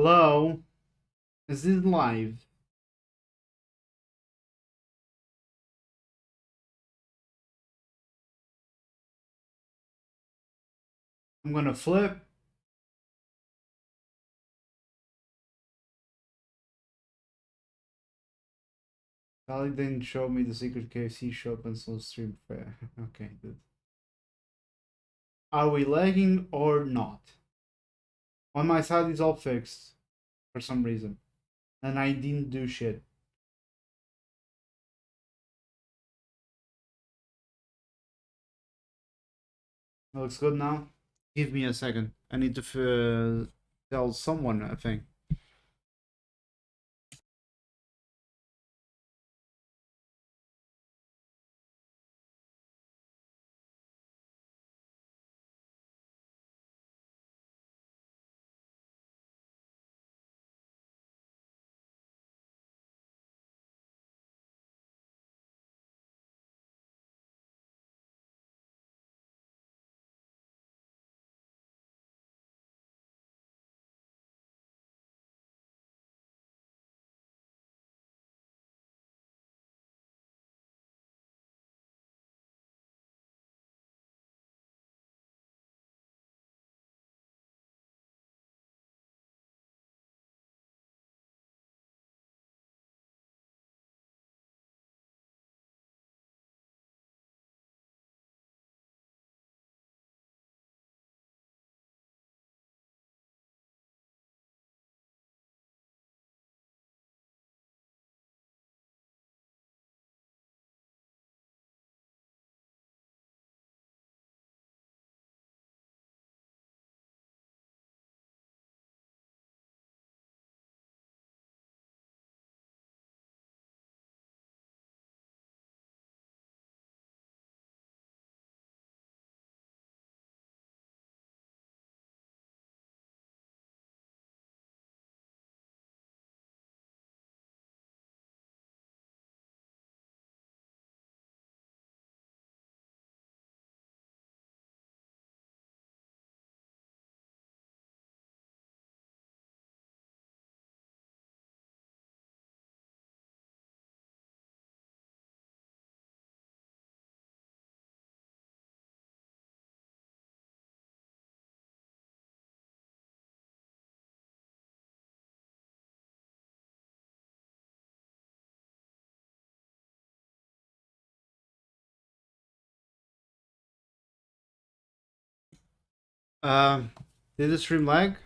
Hello? Is this live? I'm gonna flip. Sally didn't show me the secret KFC shop until stream fair. Okay, good. Are we lagging or not? On my side, it's all fixed for some reason. And I didn't do shit. It looks good now. Give me a second. I need to tell someone, I think. Um, did the stream lag?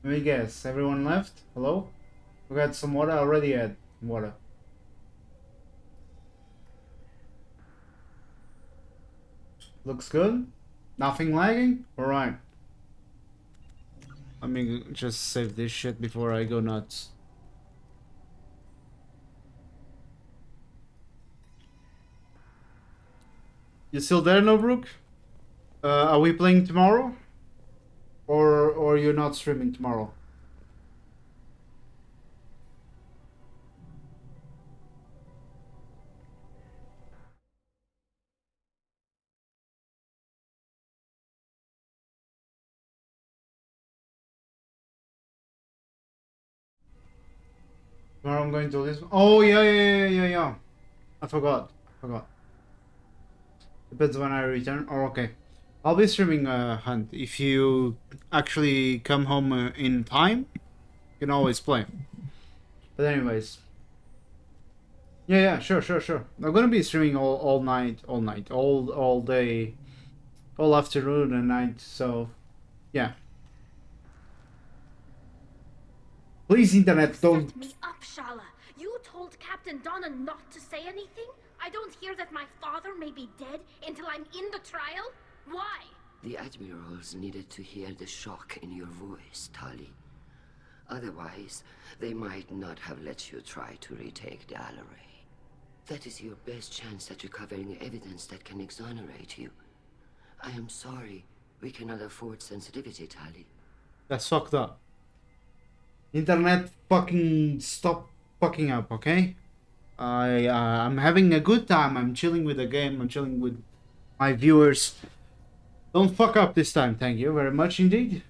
Let me guess. Everyone left? Hello? We got some water. I already had water. Looks good. Nothing lagging? Alright. Let me just save this shit before I go nuts. You still there, Nobrook? Are we playing tomorrow? Or you're not streaming tomorrow? Tomorrow I'm going to Lisbon. Oh, yeah. I forgot. Depends when I return. Oh, okay. I'll be streaming Hunt. If you actually come home in time, you can always play. But anyways. Yeah, sure. I'm gonna be streaming all night, all day, all afternoon and night, so yeah. Please, internet, don't... Set me up, Shala. You told Captain Donna not to say anything? I don't hear that my father may be dead until I'm in the trial? Why? The admirals needed to hear the shock in your voice, Tali. Otherwise, they might not have let you try to retake the Alleray. That is your best chance at recovering evidence that can exonerate you. I am sorry. We cannot afford sensitivity, Tali. That's fucked up. Internet, fucking stop fucking up, okay? I'm having a good time. I'm chilling with the game. I'm chilling with my viewers. Don't fuck up this time. Thank you very much indeed.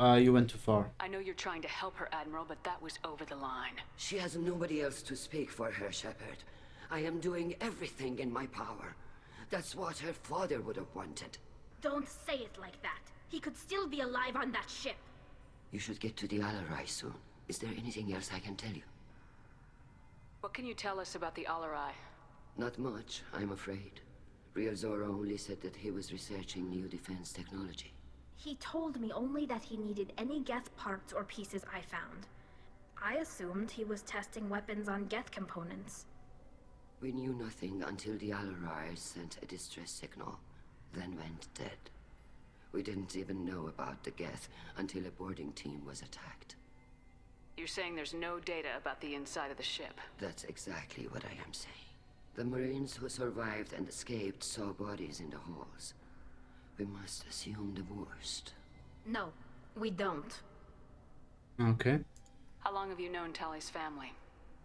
You went too far. I know you're trying to help her, Admiral, but that was over the line. She has nobody else to speak for her, Shepard. I am doing everything in my power. That's what her father would have wanted. Don't say it like that. He could still be alive on that ship. You should get to the Alarai soon. Is there anything else I can tell you? What can you tell us about the Alarai? Not much, I'm afraid. Real Zorro only said that he was researching new defense technology. He told me only that he needed any Geth parts or pieces I found. I assumed he was testing weapons on Geth components. We knew nothing until the Alarai sent a distress signal, then went dead. We didn't even know about the Geth until a boarding team was attacked. You're saying there's no data about the inside of the ship? That's exactly what I am saying. The Marines who survived and escaped saw bodies in the halls. We must assume the worst. No, we don't. Okay. How long have you known Tali's family?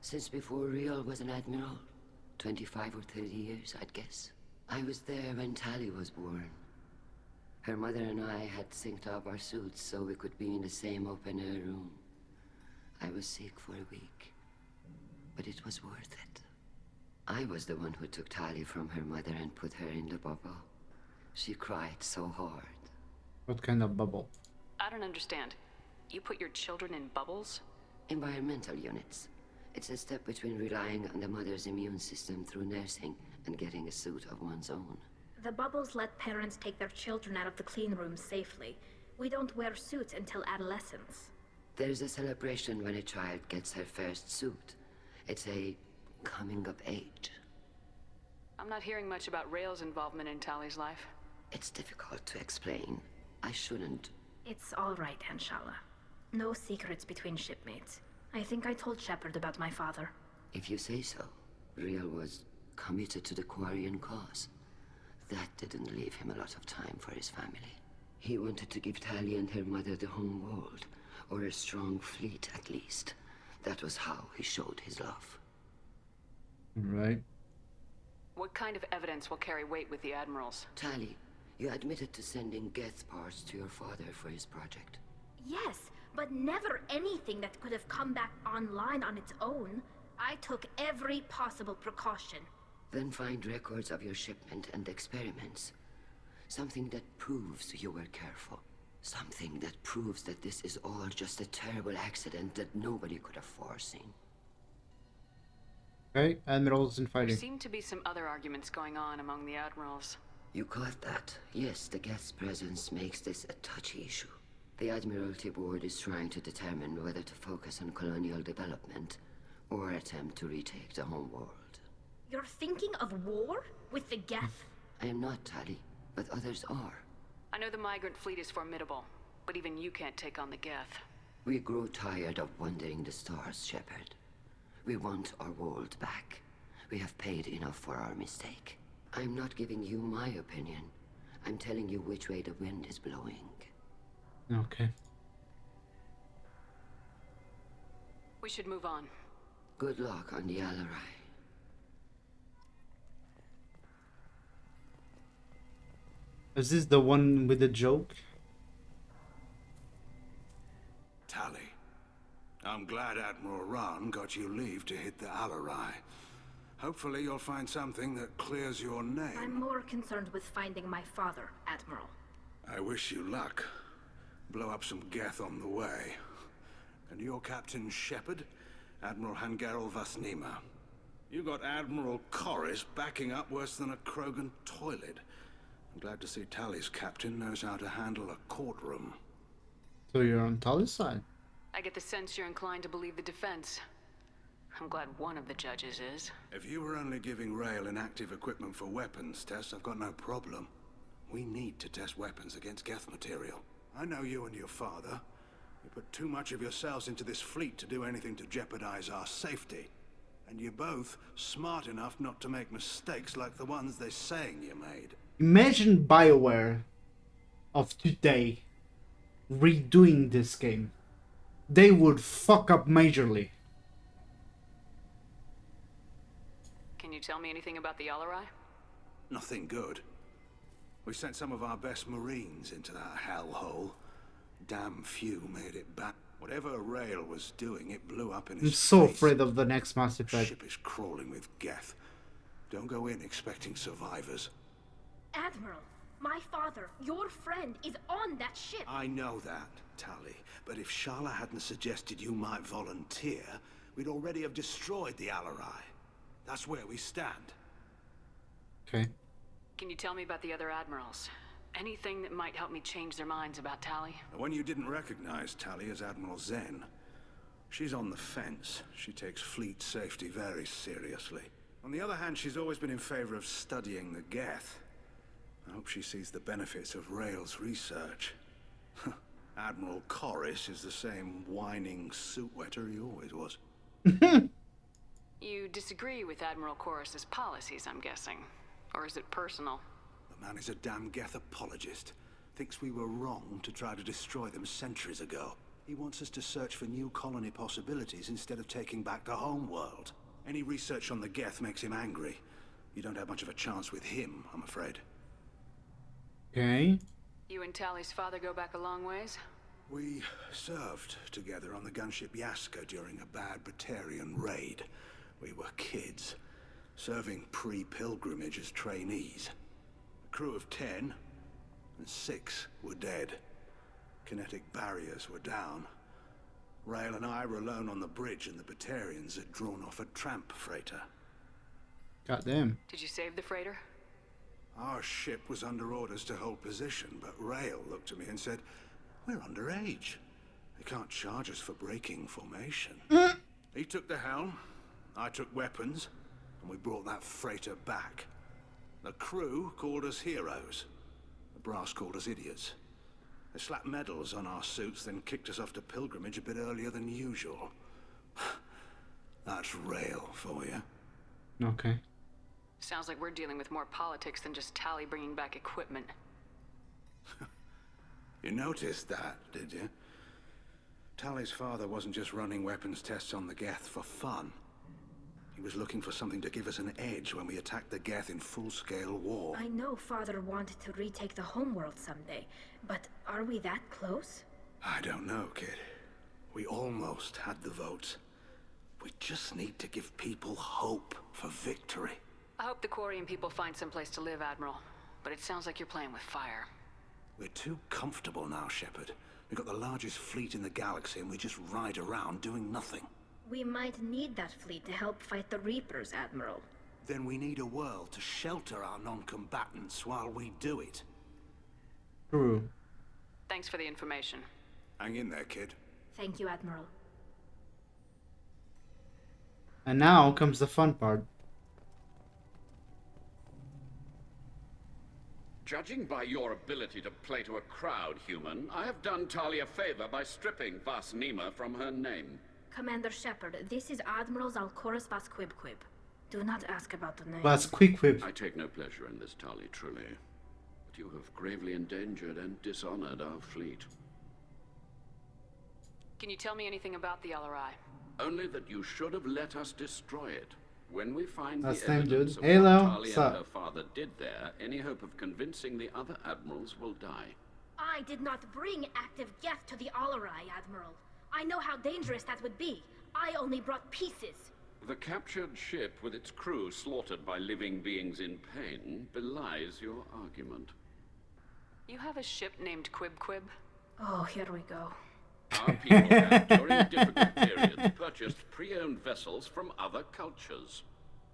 Since before Real was an admiral. 25 or 30 years, I'd guess. I was there when Tali was born. Her mother and I had synced up our suits so we could be in the same open-air room. I was sick for a week, but it was worth it. I was the one who took Tali from her mother and put her in the bubble. She cried so hard. What kind of bubble? I don't understand. You put your children in bubbles? Environmental units. It's a step between relying on the mother's immune system through nursing and getting a suit of one's own. The bubbles let parents take their children out of the clean rooms safely. We don't wear suits until adolescence. There's a celebration when a child gets her first suit. It's a coming of age. I'm not hearing much about Rail's involvement in Tali's life. It's difficult to explain. I shouldn't. It's all right, Anshala. No secrets between shipmates. I think I told Shepard about my father. If you say so. Real was committed to the Quarian cause. That didn't leave him a lot of time for his family. He wanted to give Tali and her mother the home world, or a strong fleet at least. That was how he showed his love. Right. What kind of evidence will carry weight with the admirals? Tali, you admitted to sending Geth parts to your father for his project. Yes, but never anything that could have come back online on its own. I took every possible precaution. Then find records of your shipment and experiments. Something that proves you were careful. Something that proves that this is all just a terrible accident that nobody could have foreseen. Okay, admirals and There fighting. seem to be some other arguments going on among the admirals. You caught that? Yes, the Geth's presence makes this a touchy issue. The Admiralty Board is trying to determine whether to focus on colonial development or attempt to retake the home world. You're thinking of war? With the Geth? I am not, Tali, but others are. I know the migrant fleet is formidable, but even you can't take on the Geth. We grow tired of wandering the stars, Shepard. We want our world back. We have paid enough for our mistake. I'm not giving you my opinion. I'm telling you which way the wind is blowing. Okay. We should move on. Good luck on the Alarai. Is this the one with the joke? Tali, I'm glad Admiral Rahn got you leave to hit the Alarai. Hopefully you'll find something that clears your I'm name. more concerned with finding my father, Admiral. I wish you luck. Blow up some Geth on the way. And your Captain Shepard, Admiral Hangarel Vasnima. You got Admiral Corris backing up worse than a Krogan toilet. I'm glad to see Tali's captain knows how to handle a courtroom. So you're on Tali's side. I get the sense you're inclined to believe the defense. I'm glad one of the judges is. If you were only giving Rail inactive equipment for weapons tests, I've got no problem. We need to test weapons against Geth material. I know you and your father. You put too much of yourselves into this fleet to do anything to jeopardize our safety. And you're both smart enough not to make mistakes like the ones they're saying you made. Imagine BioWare of today redoing this game. They would fuck up majorly. Can you tell me anything about the Alarai? Nothing good. We sent some of our best Marines into that hellhole. Damn few made it back. Whatever Rail was doing, it blew up in his I'm so face. afraid of the next Mass The Effect. ship is crawling with Geth. Don't go in expecting survivors. Admiral, my father, your friend, is on that ship. I know that, Tali. But if Shala hadn't suggested you might volunteer, we'd already have destroyed the Alarai. That's where we stand. Okay. Can you tell me about the other admirals? Anything that might help me change their minds about Tali? The one you didn't recognize, Tali, as Admiral Zen. She's on the fence. She takes fleet safety very seriously. On the other hand, she's always been in favor of studying the Geth. I hope she sees the benefits of Rail's research. Admiral Corris is the same whining suit wetter he always was. You disagree with Admiral Corus's policies, I'm guessing. Or is it personal? The man is a damn Geth apologist. Thinks we were wrong to try to destroy them centuries ago. He wants us to search for new colony possibilities instead of taking back the homeworld. Any research on the Geth makes him angry. You don't have much of a chance with him, I'm afraid. Okay. You and Tali's father go back a long ways? We served together on the gunship Yaska during a bad Batarian raid. We were kids, serving pre-pilgrimage as trainees. A crew of 10, and 6 were dead. Kinetic barriers were down. Rail and I were alone on the bridge, and the Batarians had drawn off a tramp freighter. Goddamn. Did you save the freighter? Our ship was under orders to hold position, but Rail looked at me and said, "We're underage. They can't charge us for breaking formation." He took the helm, I took weapons, and we brought that freighter back. The crew called us heroes. The brass called us idiots. They slapped medals on our suits, then kicked us off to pilgrimage a bit earlier than usual. That's Rail for you. Okay. Sounds like we're dealing with more politics than just Tali bringing back equipment. You noticed that, did you? Tali's father wasn't just running weapons tests on the Geth for fun. He was looking for something to give us an edge when we attacked the Geth in full-scale war. I know father wanted to retake the homeworld someday, but are we that close? I don't know, kid. We almost had the votes. We just need to give people hope for victory. I hope the Quarian people find someplace to live, Admiral. But it sounds like you're playing with fire. We're too comfortable now, Shepard. We've got the largest fleet in the galaxy and we just ride around doing nothing. We might need that fleet to help fight the Reapers, Admiral. Then we need a world to shelter our non-combatants while we do it. True. Thanks for the information. Hang in there, kid. Thank you, Admiral. And now comes the fun part. Judging by your ability to play to a crowd, human, I have done Tali a favor by stripping Vas Nima from her name. Commander Shepard, this is Admiral Zalcoris Vas Quibquib. Do not ask about the name. That's quick whip. I take no pleasure in this, Tali, truly. But you have gravely endangered and dishonored our fleet. Can you tell me anything about the Alarai? Only that you should have let us destroy it. When we find That's the them, evidence dude. of Hello, what Tali what's and up? her father did there, any hope of convincing the other admirals will die. I did not bring active Geth to the Alarai, Admiral. I know how dangerous that would be. I only brought pieces. The captured ship with its crew slaughtered by living beings in pain belies your argument. You have a ship named Quib? Oh, here we go. Our people have, during difficult periods, purchased pre-owned vessels from other cultures,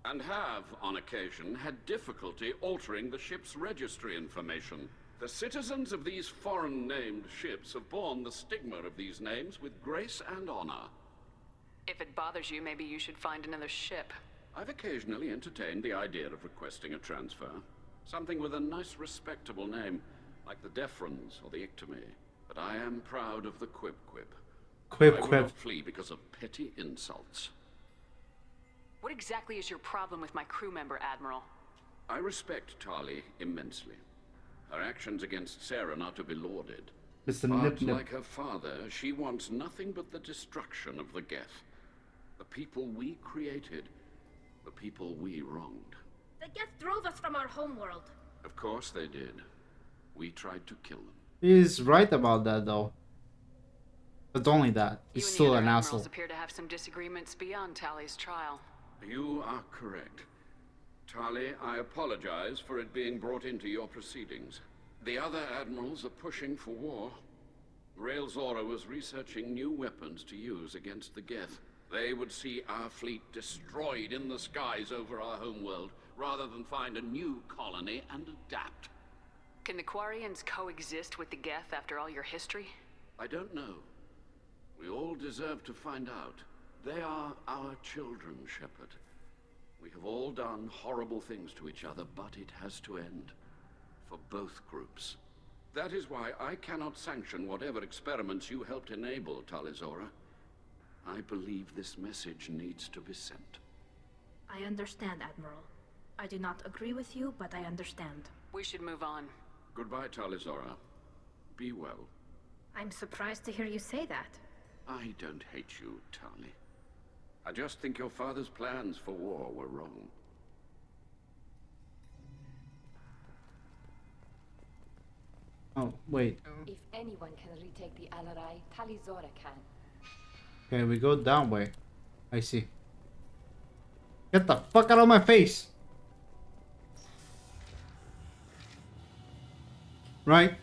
and have, on occasion, had difficulty altering the ship's registry information. The citizens of these foreign-named ships have borne the stigma of these names with grace and honor. If it bothers you, maybe you should find another ship. I've occasionally entertained the idea of requesting a transfer. Something with a nice, respectable name, like the Defrons or the Ictomy. But I am proud of the Quib. I will not flee because of petty insults. What exactly is your problem with my crew member, Admiral? I respect Tali immensely. Her actions against Saren are to be lauded. Mr. But Nip Nip. like her father, she wants nothing but the destruction of the Geth. The people we created. The people we wronged. The Geth drove us from our homeworld. Of course they did. We tried to kill them. He's right about that, though. But only that. You He's and still the other an admirals asshole. appear to have some disagreements beyond Tali's trial. You are correct. Tali, I apologize for it being brought into your proceedings. The other admirals are pushing for war. Rael Zora was researching new weapons to use against the Geth. They would see our fleet destroyed in the skies over our homeworld, rather than find a new colony and adapt. Can the Quarians coexist with the Geth after all your history? I don't know. We all deserve to find out. They are our children, Shepard. We have all done horrible things to each other, but it has to end. For both groups. That is why I cannot sanction whatever experiments you helped enable, Talizora. I believe this message needs to be sent. I understand, Admiral. I do not agree with you, but I understand. We should move on. Goodbye, Talizora. Be well. I'm surprised to hear you say that. I don't hate you, Tali. I just think your father's plans for war were wrong. Oh, wait. If anyone can retake the Alarai, Talizora can. Okay, we go that way. I see. Get the fuck out of my face! Right.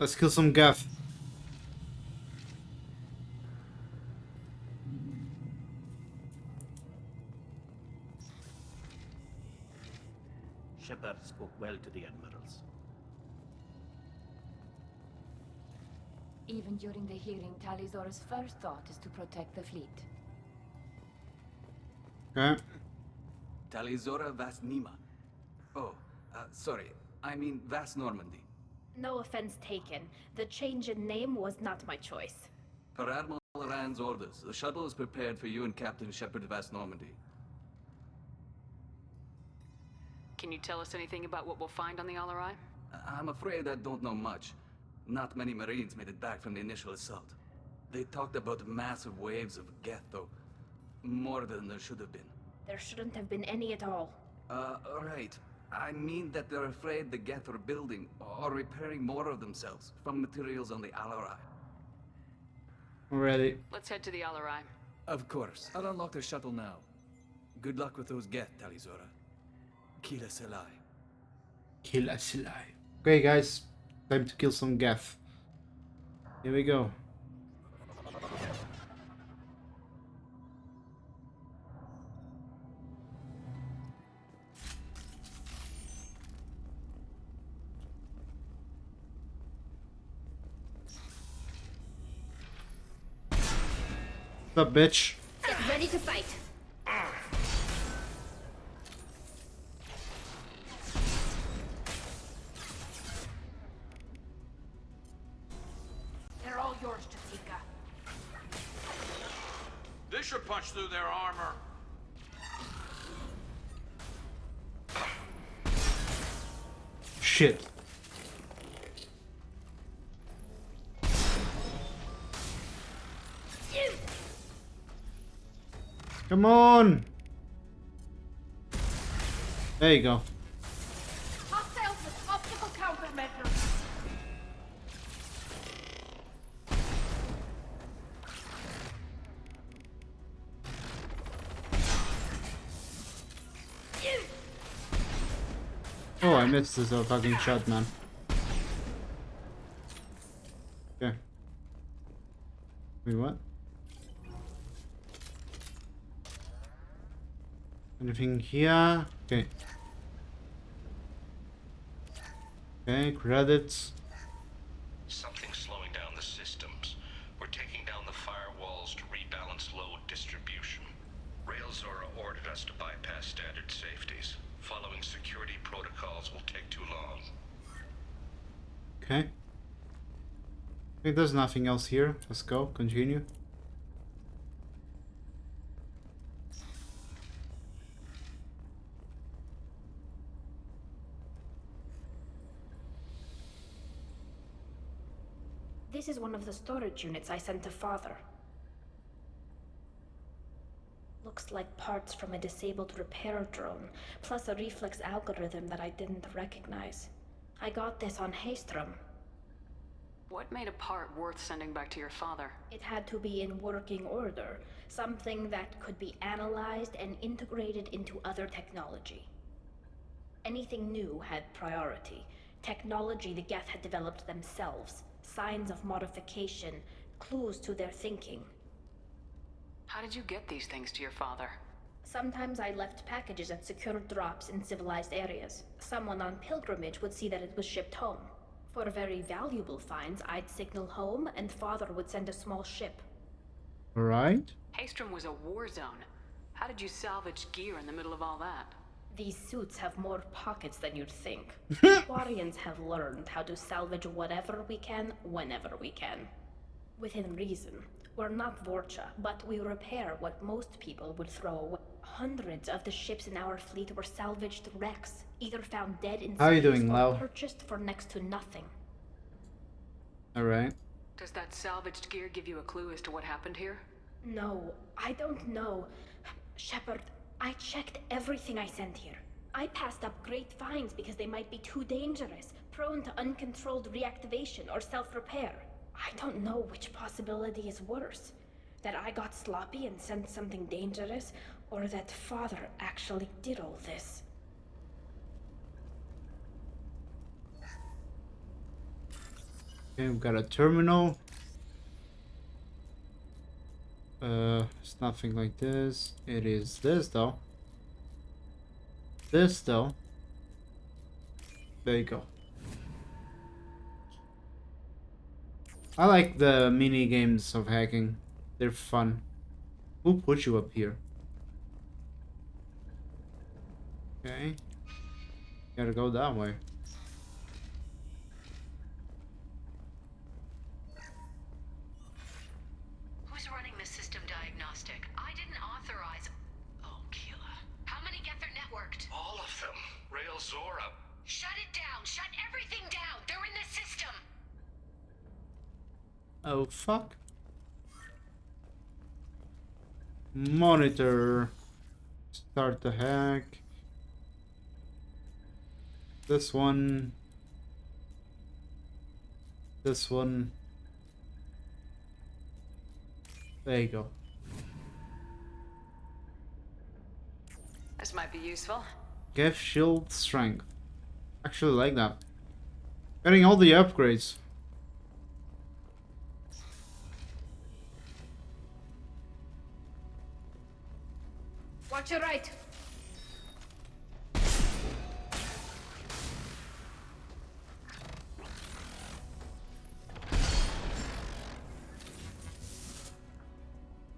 Let's kill some Geth. Shepard spoke well to the admirals. Even during the hearing, Talizora's first thought is to protect the fleet. Okay. Talizora Vas Nima. Oh, sorry. I mean Vas Normandy. No offense taken. The change in name was not my choice. Per Admiral Rand's orders, the shuttle is prepared for you and Captain Shepard Vas Normandy. Can you tell us anything about what we'll find on the Alarai? I'm afraid I don't know much. Not many Marines made it back from the initial assault. They talked about massive waves of Geth, though. More than there should have been. There shouldn't have been any at all. Right. I mean that they're afraid the Geth are building or repairing more of themselves from materials on the Alarai. Ready. Let's head to the Alarai. Of course. I'll unlock the shuttle now. Good luck with those Geth, Talizora. Kila Selai. Kill us alive. Okay, guys. Time to kill some Geth. Here we go. What's up, bitch? Get ready to fight. They're all yours, Jessica. This should punch through their armor. Shit. Come on! There you go. Hostiles with optical countermeasures. Oh, I missed this fucking shot, man. Okay. Wait, what? Anything here? Okay. Okay, credits. Something's slowing down the systems. We're taking down the firewalls to rebalance load distribution. Rael Zora ordered us to bypass standard safeties. Following security protocols will take too long. Okay. Okay, there's nothing else here. Let's go. Continue. This is one of the storage units I sent to Father. looks like parts from a disabled repair drone, plus a reflex algorithm that I didn't recognize. I got this on Haystrom. What made a part worth sending back to your father? It had to be in working order, something that could be analyzed and integrated into other technology. Anything new had priority. Technology the Geth had developed themselves, signs of modification, clues to their thinking. How did you get these things to your father? Sometimes I left packages at secure drops in civilized areas. Someone on pilgrimage would see that it was shipped home. For very valuable finds, I'd signal home, and Father would send a small ship. Right? Haystrom was a war zone. How did you salvage gear in the middle of all that? These suits have more pockets than you'd think. Quarians have learned how to salvage whatever we can, whenever we can. Within reason. We're not Vorcha, but we repair what most people would throw away. Hundreds of the ships in our fleet were salvaged wrecks, either found dead in How are you space doing, or Lau? purchased for next to nothing. Alright. Does that salvaged gear give you a clue as to what happened here? No, I don't know. Shepard, I checked everything I sent here. I passed up great finds because they might be too dangerous, prone to uncontrolled reactivation or self-repair. I don't know which possibility is worse. That I got sloppy and sent something dangerous, or that Father actually did all this. Okay, we've got a terminal. It's nothing like this. It is this though. This though. There you go. I like the mini games of hacking. They're fun. Who put you up here? Okay. Gotta go that way. Who's running the system diagnostic? I didn't authorize. Oh, Keela. How many Geth are networked? All of them. Rail Zora. Shut it down! Shut everything down! They're in the system! Oh fuck. Monitor. Start the hack. This one. This one. There you go. This might be useful. Geth shield strength. Actually like that. Getting all the upgrades. Watch your right.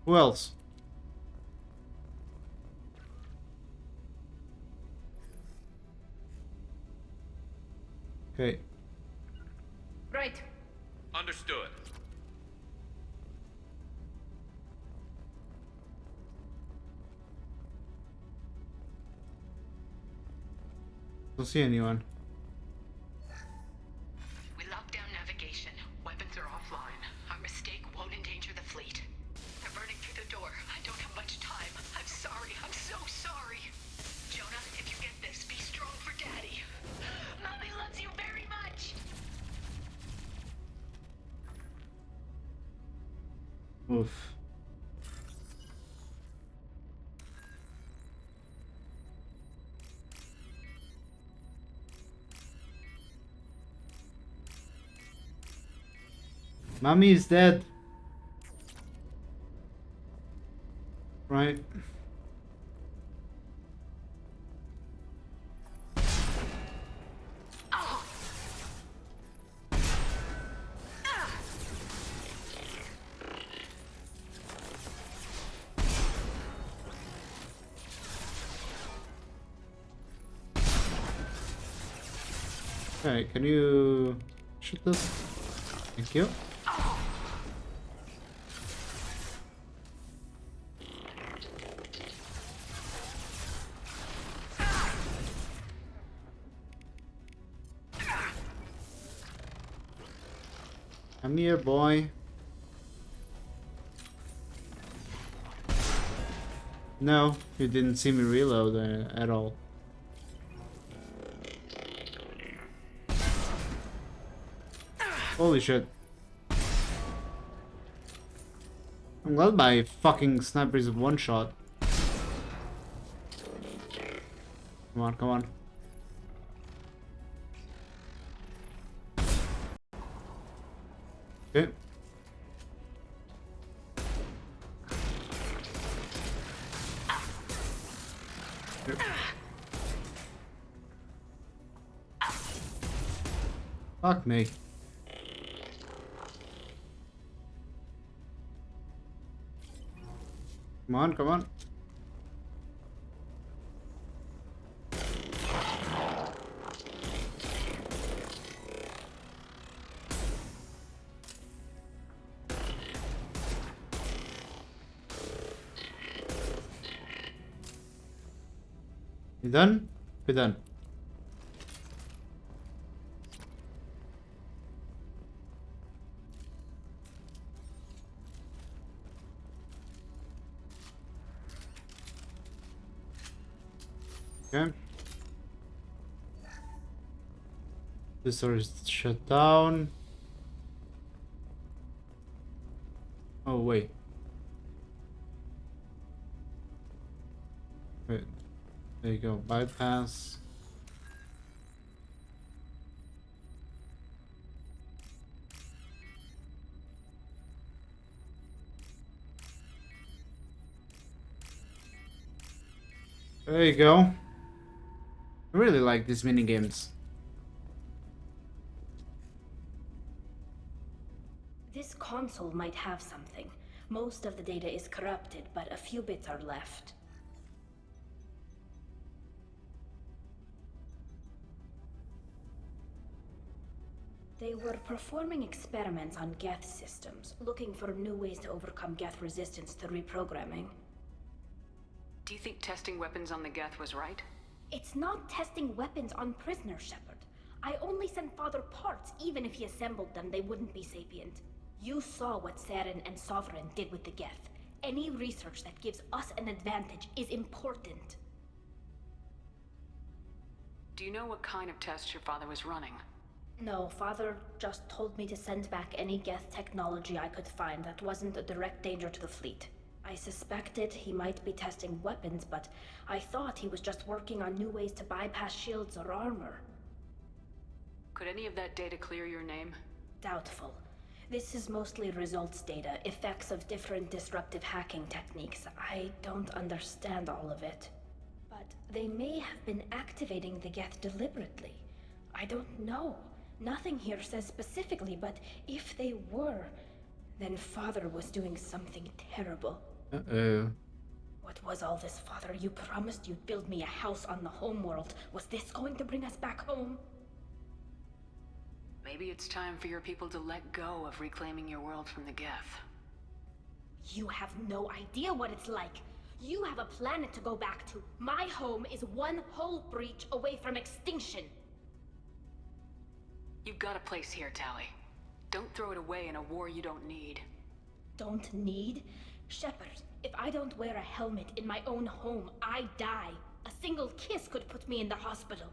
Who else? Okay. Right. Understood. Don't see anyone. We locked down navigation. Weapons are offline. Our mistake won't endanger the fleet. They're burning through the door. I don't have much time. I'm sorry. I'm so sorry. Jonah, if you get this, be strong for Daddy. Mommy loves you very much. Oof. Mommy is dead. Right. Okay, can you shoot this? Thank you. Come here, boy. No, you didn't see me reload at all. Holy shit. I'm glad my fucking sniper is one shot. Come on, come on. Okay. Fuck me. Come on, come on. You done? We're done. Okay. This door is shut down. Oh, wait. Wait. There you go. Bypass. There you go. I really like these mini games. This console might have something. Most of the data is corrupted, but a few bits are left. They were performing experiments on Geth systems, looking for new ways to overcome Geth resistance to reprogramming. Do you think testing weapons on the Geth was right? It's not testing weapons on prisoners, Shepard. I only sent Father parts. Even if he assembled them, they wouldn't be sapient. You saw what Saren and Sovereign did with the Geth. Any research that gives us an advantage is important. Do you know what kind of tests your father was running? No, Father just told me to send back any Geth technology I could find that wasn't a direct danger to the fleet. I suspected he might be testing weapons, but I thought he was just working on new ways to bypass shields or armor. Could any of that data clear your name? Doubtful. This is mostly results data, effects of different disruptive hacking techniques. I don't understand all of it. But they may have been activating the Geth deliberately. I don't know. Nothing here says specifically, but if they were, then Father was doing something terrible. Uh-oh. What was all this, Father? You promised you'd build me a house on the homeworld. Was this going to bring us back home? Maybe it's time for your people to let go of reclaiming your world from the Geth. You have no idea what it's like. You have a planet to go back to. My home is one hull breach away from extinction. You've got a place here, Tali. Don't throw it away in a war you don't need. Don't need? Shepard, if I don't wear a helmet in my own home, I die. A single kiss could put me in the hospital.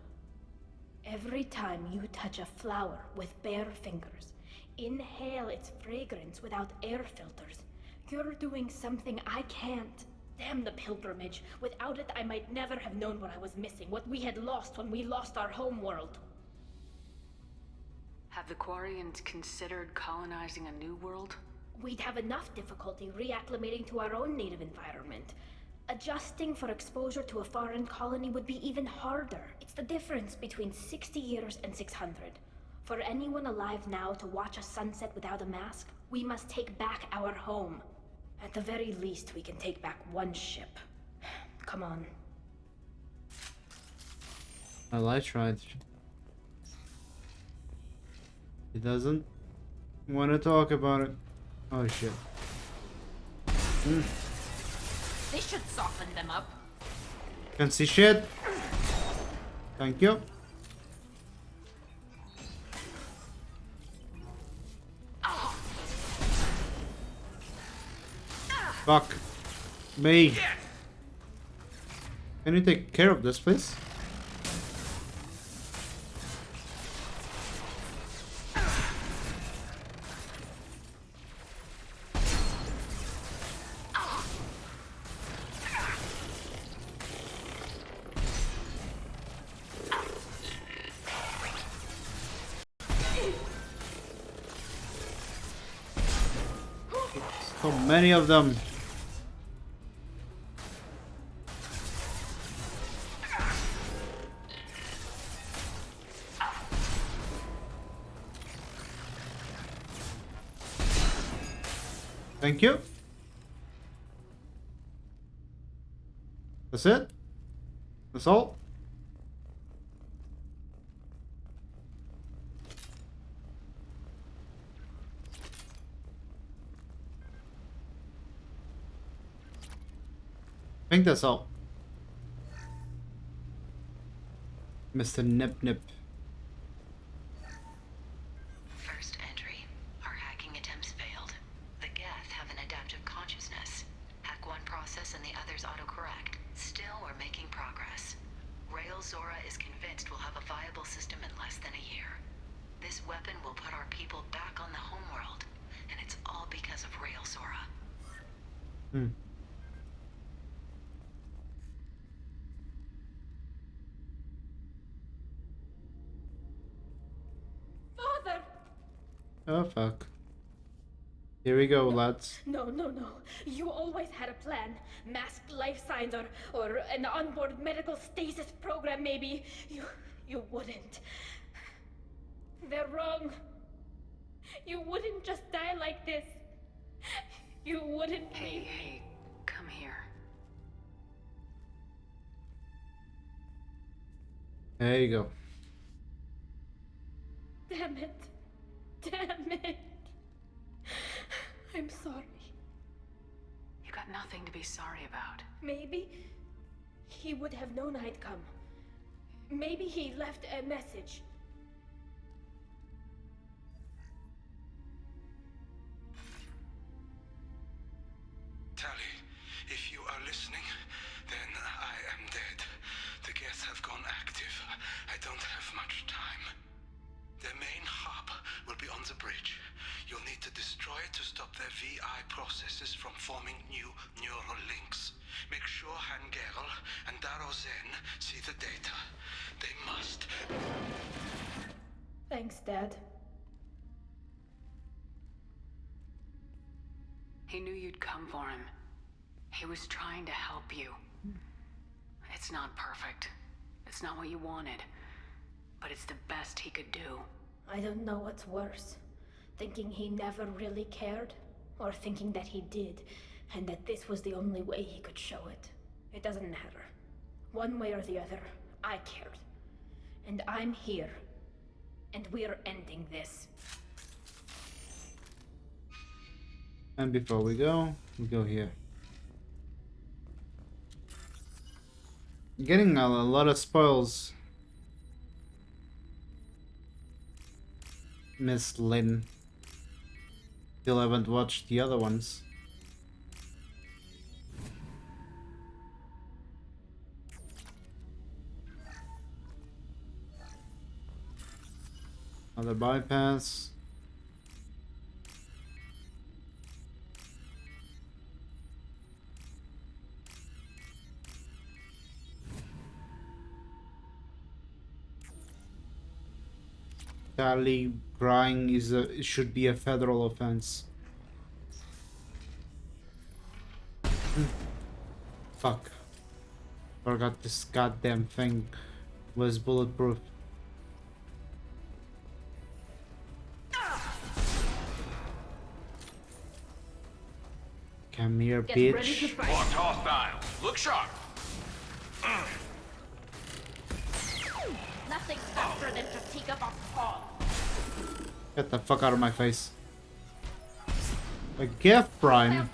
Every time you touch a flower with bare fingers, inhale its fragrance without air filters, you're doing something I can't. Damn the pilgrimage. Without it, I might never have known what I was missing, what we had lost when we lost our homeworld. Have the Quarians considered colonizing a new world? We'd have enough difficulty reacclimating to our own native environment. Adjusting for exposure to a foreign colony would be even harder. It's the difference between 60 years and 600. For anyone alive now to watch a sunset without a mask, we must take back our home. At the very least, we can take back one ship. Come on. Well, I tried. He doesn't want to talk about it. Oh shit. This should soften them up. Can't see shit. Thank you. Fuck me. Can you take care of this, please? So many of them. Thank you. That's it? That's all? I think that's all. Mr. Nip Nip. First entry. Our hacking attempts failed. The Geth have an adaptive consciousness. Hack one process and the others autocorrect. Still, we're making progress. Rail Zora is convinced we'll have a viable system in less than a year. This weapon will put our people back on the homeworld, and it's all because of Rail Zora. Father! Oh fuck. Here we go, lads. No. You always had a plan. Masked life signs or an onboard medical stasis program, maybe. You wouldn't. They're wrong. You wouldn't just die like this. You wouldn't be. Hey, come here. There you go. Damn it. I'm sorry. You got nothing to be sorry about. Maybe he would have known I'd come. Maybe he left a message. Tally, if you are listening, then I am dead. The Geth have gone active. I don't have much time. Their main hub will be on the bridge. You'll need to destroy it to stop their VI processes from forming new neural links. Make sure Hangerl and Daro Zen see the data. They must. Thanks, Dad. He knew you'd come for him. He was trying to help you. It's not perfect. It's not what you wanted. But it's the best he could do. I don't know what's worse. Thinking he never really cared, or thinking that he did, and that this was the only way he could show it. It doesn't matter. One way or the other, I cared. And I'm here. And we're ending this. And before we go here. Getting a lot of spoils. Miss Lynn. Still haven't watched the other ones. Another bypass. Tally crying it should be a federal offense. Fuck. Forgot this goddamn thing was bulletproof. Come here, bitch. More hostile. Look sharp. Nothing faster than to take up a fall. Get the fuck out of my face. A Geth Prime.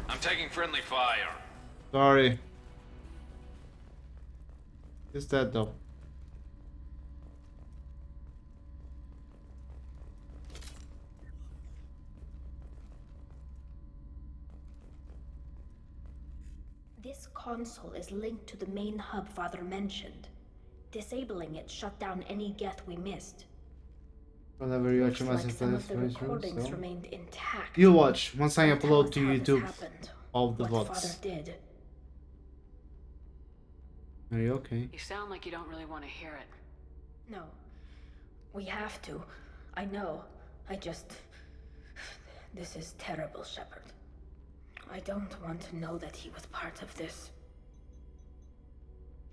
I'm taking friendly fire. Sorry. It's that though. This console is linked to the main hub Father mentioned. Disabling it shut down any Geth we missed. Whenever you watch Looks a Mass like Effect some of the voice room, recordings so remained intact. you watch once I Don't tell upload us to how this YouTube happened, all the what VODs. Father did. Are you okay? You sound like you don't really want to hear it. No. We have to. I know. I just... This is terrible, Shepard. I don't want to know that he was part of this.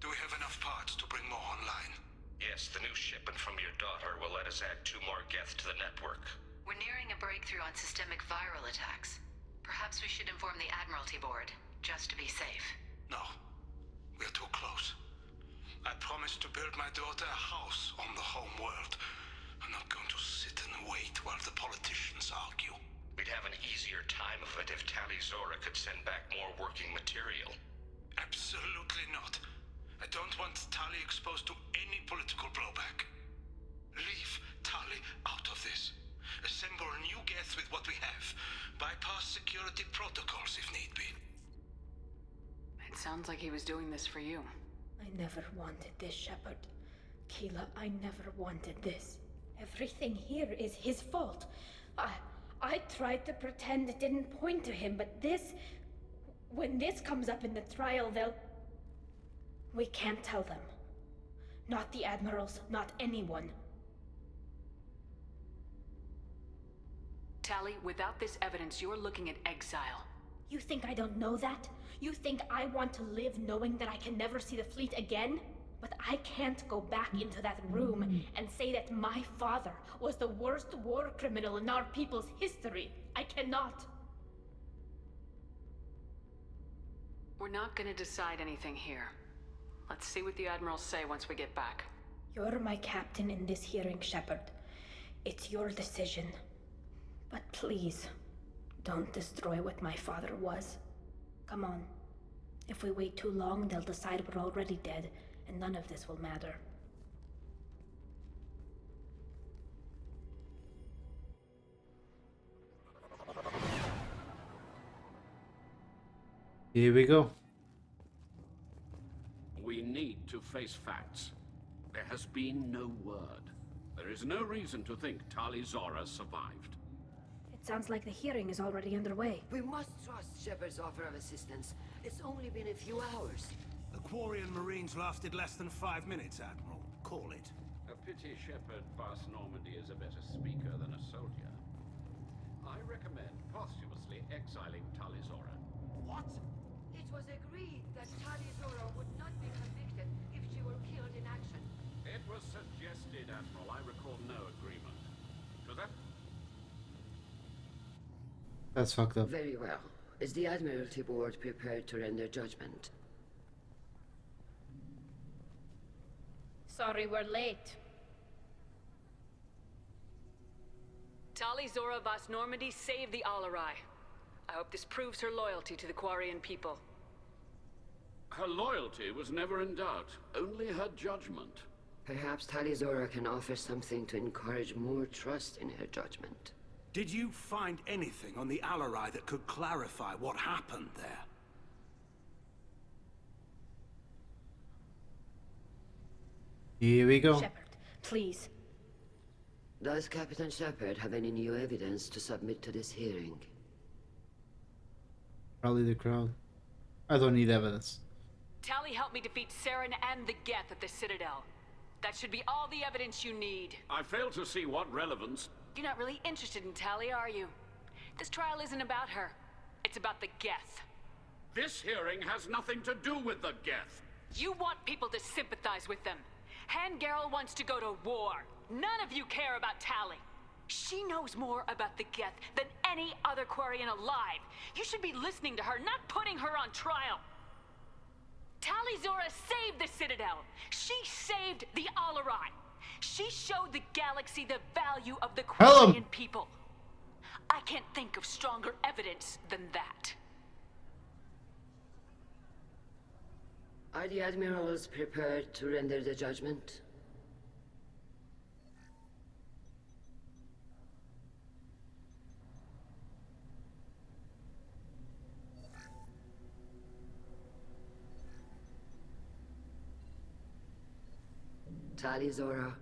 Do we have enough parts to bring more online? Yes, the new shipment from your daughter will let us add 2 more Geth to the network. We're nearing a breakthrough on systemic viral attacks. Perhaps we should inform the Admiralty Board, just to be safe. No. We're too close. I promised to build my daughter a house on the home world. I'm not going to sit and wait while the politicians argue. We'd have an easier time of it if Tali Zora could send back more working material. Absolutely not. I don't want Tali exposed to any political blowback. Leave Tali out of this. Assemble new Geth with what we have. Bypass security protocols if need be. It sounds like he was doing this for you. I never wanted this, Shepard. Keela, I never wanted this. Everything here is his fault. I tried to pretend it didn't point to him, but this... When this comes up in the trial, they'll... We can't tell them. Not the admirals, not anyone. Tali, without this evidence, you're looking at exile. You think I don't know that? You think I want to live knowing that I can never see the fleet again? But I can't go back into that room and say that my father was the worst war criminal in our people's history. I cannot. We're not gonna decide anything here. Let's see what the admirals say once we get back. You're my captain in this hearing, Shepard. It's your decision. But please, don't destroy what my father was. Come on. If we wait too long, they'll decide we're already dead, and none of this will matter. Here we go. We need to face facts. There has been no word. There is no reason to think Tali Zora survived. It sounds like the hearing is already underway. We must trust Shepard's offer of assistance. It's only been a few hours. The Quarian Marines lasted less than 5 minutes, Admiral. Call it. A pity Shepard Vast Normandy is a better speaker than a soldier. I recommend posthumously exiling Tali Zora. What? It was agreed that Tali Zora would not be convicted if she were killed in action. It was suggested, Admiral. I recall no agreement. To that? That's fucked up. Very well. Is the Admiralty Board prepared to render judgment? Sorry we're late. Tali Zora Vast Normandy saved the Alarai. I hope this proves her loyalty to the Quarian people. Her loyalty was never in doubt, only her judgment. Perhaps Tali Zora can offer something to encourage more trust in her judgment. Did you find anything on the Alarai that could clarify what happened there? Here we go. Shepard, please. Does Captain Shepard have any new evidence to submit to this hearing? Probably the crowd. I don't need evidence. Tali helped me defeat Saren and the Geth at the Citadel. That should be all the evidence you need. I fail to see what relevance... You're not really interested in Tali, are you? This trial isn't about her. It's about the Geth. This hearing has nothing to do with the Geth. You want people to sympathize with them. Han Garel wants to go to war. None of you care about Tali. She knows more about the Geth than any other Quarian alive. You should be listening to her, not putting her on trial. Tali Zora saved the Citadel. She saved the Alarai. She showed the galaxy the value of the Quarian people. I can't think of stronger evidence than that. Are the admirals prepared to render the judgment? Tali Zora,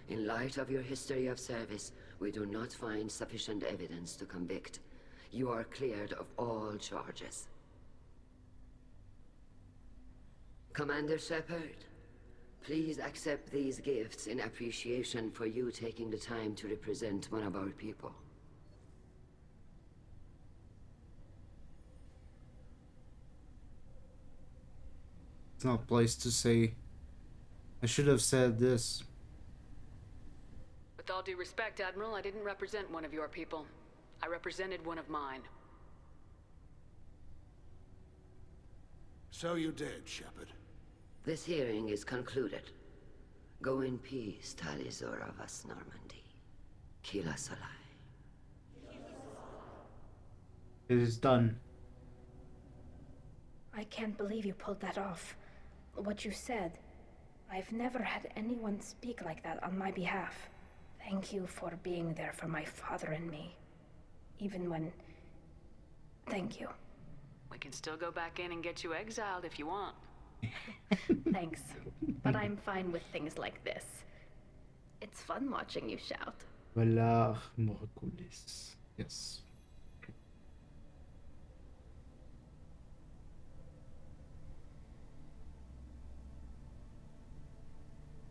in light of your history of service, we do not find sufficient evidence to convict. You are cleared of all charges. Commander Shepard, please accept these gifts in appreciation for you taking the time to represent one of our people. It's not a place to say. I should have said this. With all due respect, Admiral, I didn't represent one of your people. I represented one of mine. So you did, Shepard. This hearing is concluded. Go in peace, Tali Zora vas Normandy. Kila Salai. It is done. I can't believe you pulled that off. What you said. I've never had anyone speak like that on my behalf. Thank you for being there for my father and me. Even when... Thank you. We can still go back in and get you exiled if you want. Thanks. But I'm fine with things like this. It's fun watching you shout. Valar Morgulis. Yes.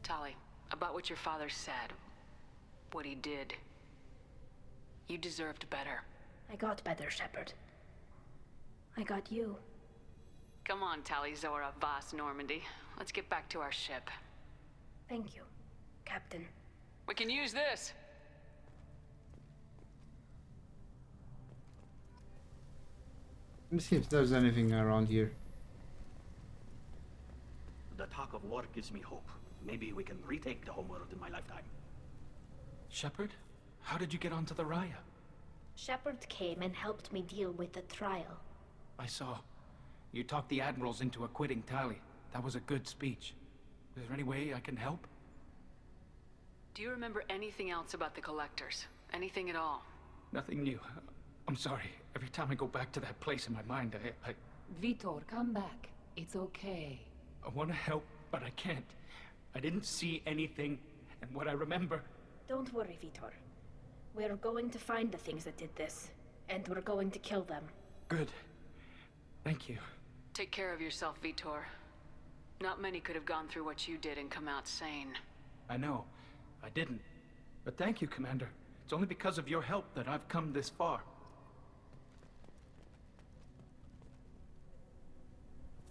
Tali, about what your father said, what he did, you deserved better. I got better, Shepard. I got you. Come on, Tali Zora vas Normandy. Let's get back to our ship. Thank you, Captain. We can use this. Let me see if there's anything around here. The talk of war gives me hope. Maybe we can retake the homeworld in my lifetime. Shepard, how did you get onto the Raya? Shepard came and helped me deal with the trial. I saw. You talked the admirals into acquitting Tali. That was a good speech. Is there any way I can help? Do you remember anything else about the Collectors? Anything at all? Nothing new. I'm sorry. Every time I go back to that place in my mind, I Vitor, come back. It's okay. want to help, but I can't. I didn't see anything, and what I remember... Don't worry, Vitor. We're going to find the things that did this, and we're going to kill them. Good. Thank you. Take care of yourself, Vitor. Not many could have gone through what you did and come out sane. I know. I didn't. But thank you, Commander. It's only because of your help that I've come this far.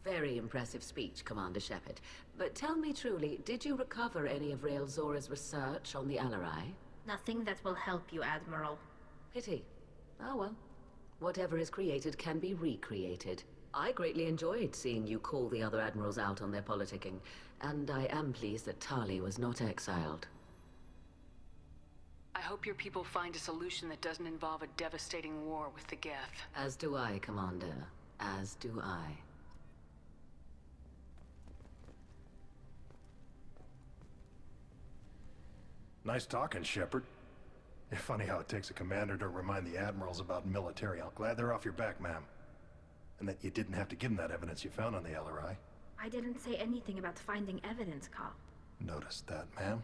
Very impressive speech, Commander Shepard. But tell me truly, did you recover any of Rael Zora's research on the Alarai? Nothing that will help you, Admiral. Pity. Oh well. Whatever is created can be recreated. I greatly enjoyed seeing you call the other admirals out on their politicking, and I am pleased that Tali was not exiled. I hope your people find a solution that doesn't involve a devastating war with the Geth. As do I, Commander. As do I. Nice talking, Shepard. It's funny how it takes a commander to remind the admirals about military. I'm glad they're off your back, ma'am. And that you didn't have to give them that evidence you found on the LRI. I didn't say anything about finding evidence, Carl. Noticed that, ma'am.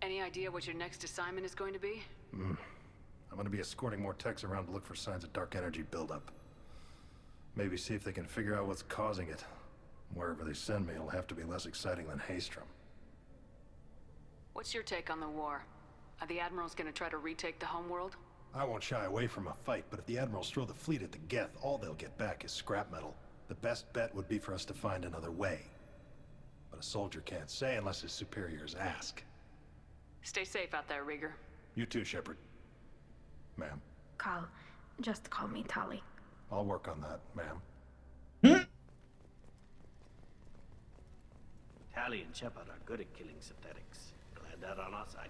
Any idea what your next assignment is going to be? I'm gonna be escorting more techs around to look for signs of dark energy buildup. Maybe see if they can figure out what's causing it. Wherever they send me, it'll have to be less exciting than Haystrom. What's your take on the war? Are the admirals going to try to retake the homeworld? I won't shy away from a fight, but if the admirals throw the fleet at the Geth, all they'll get back is scrap metal. The best bet would be for us to find another way. But a soldier can't say unless his superiors ask. Stay safe out there, Rieger. You too, Shepard. Ma'am. Carl, just call me Tali. I'll work on that, ma'am. Tali and Shepard are good at killing synthetics. Glad they're on our side.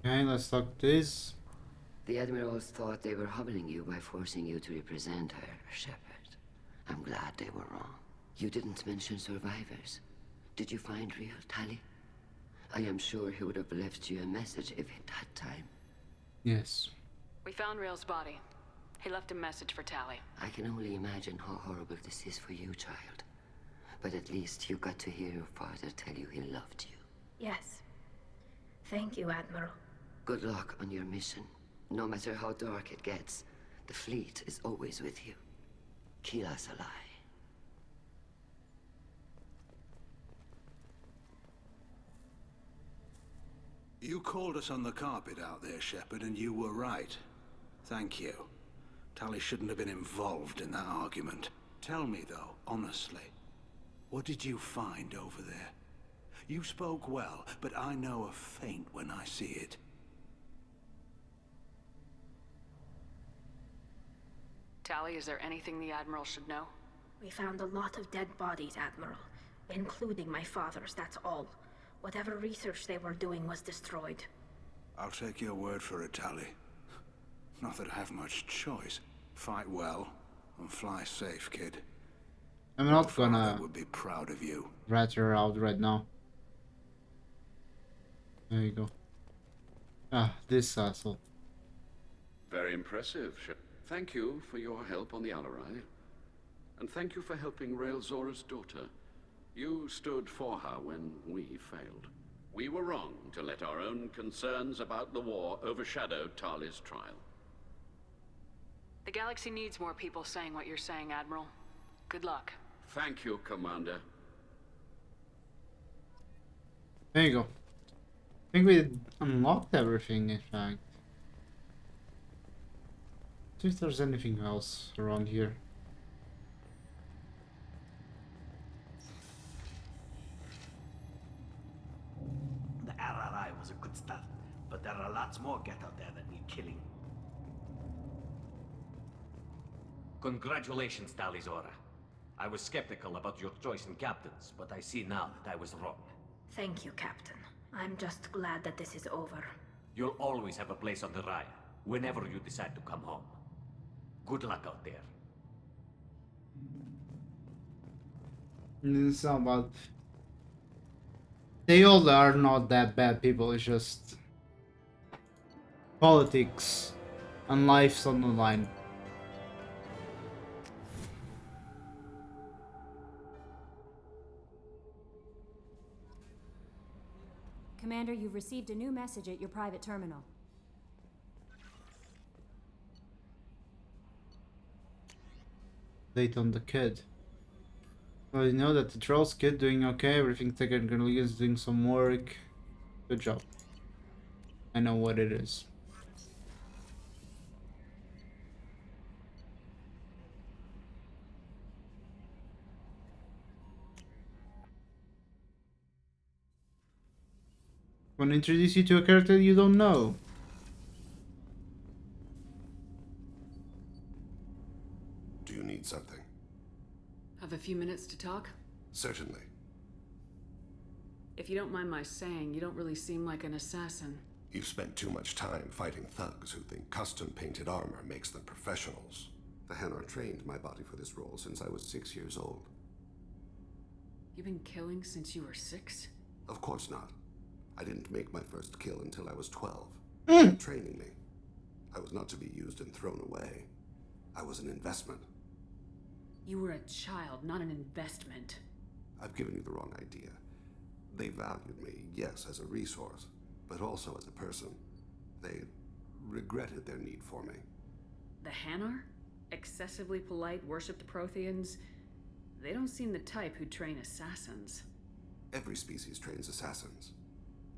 Okay, let's talk this. The Admirals thought they were humbling you by forcing you to represent her, Shepard. I'm glad they were wrong. You didn't mention survivors. Did you find real Tali? I am sure he would have left you a message if he'd had time. Yes. We found Rail's body. He left a message for Tali. I can only imagine how horrible this is for you, child. But at least you got to hear your father tell you he loved you. Yes. Thank you, Admiral. Good luck on your mission. No matter how dark it gets, the fleet is always with you. Keela Salai. You called us on the carpet out there, Shepard, and you were right. Thank you. Tali shouldn't have been involved in that argument. Tell me, though, honestly, what did you find over there? You spoke well, but I know a feint when I see it. Tali, is there anything the Admiral should know? We found a lot of dead bodies, Admiral. Including my father's, that's all. Whatever research they were doing was destroyed. I'll take your word for it, Tali. Not that I have much choice. Fight well, and fly safe, kid. I'm not gonna would be proud of you. rat her out right now. There you go. Ah, this asshole. Very impressive, Shep. Thank you for your help on the Alarai. And thank you for helping Rail Zora's daughter. You stood for her when we failed. We were wrong to let our own concerns about the war overshadow Tali's trial. The galaxy needs more people saying what you're saying, Admiral. Good luck. Thank you, Commander. There you go. I think we unlocked everything, in fact. See if there's anything else around here. The RRI was a good start, but there are lots more Geth out there that need killing. Congratulations, Talizora. I was skeptical about your choice in captains, but I see now that I was wrong. Thank you, Captain. I'm just glad that this is over. You'll always have a place on the Raya, whenever you decide to come home. Good luck out there. It's not about... They all are not that bad people, it's just... politics and life's on the line. Commander, you've received a new message at your private terminal. Date on the kid. Well, you know that the Troll's kid doing okay, everything technically is doing some work. Good job. I know what it is. Want to introduce you to a character you don't know. Do you need something? Have a few minutes to talk? Certainly. If you don't mind my saying, you don't really seem like an assassin. You've spent too much time fighting thugs who think custom-painted armor makes them professionals. The Hanar trained my body for this role since I was 6 years old. You've been killing since you were 6? Of course not. I didn't make my first kill until I was 12. They were training me. I was not to be used and thrown away. I was an investment. You were a child, not an investment. I've given you the wrong idea. They valued me, yes, as a resource, but also as a person. They regretted their need for me. The Hanar? Excessively polite, worship the Protheans? They don't seem the type who train assassins. Every species trains assassins.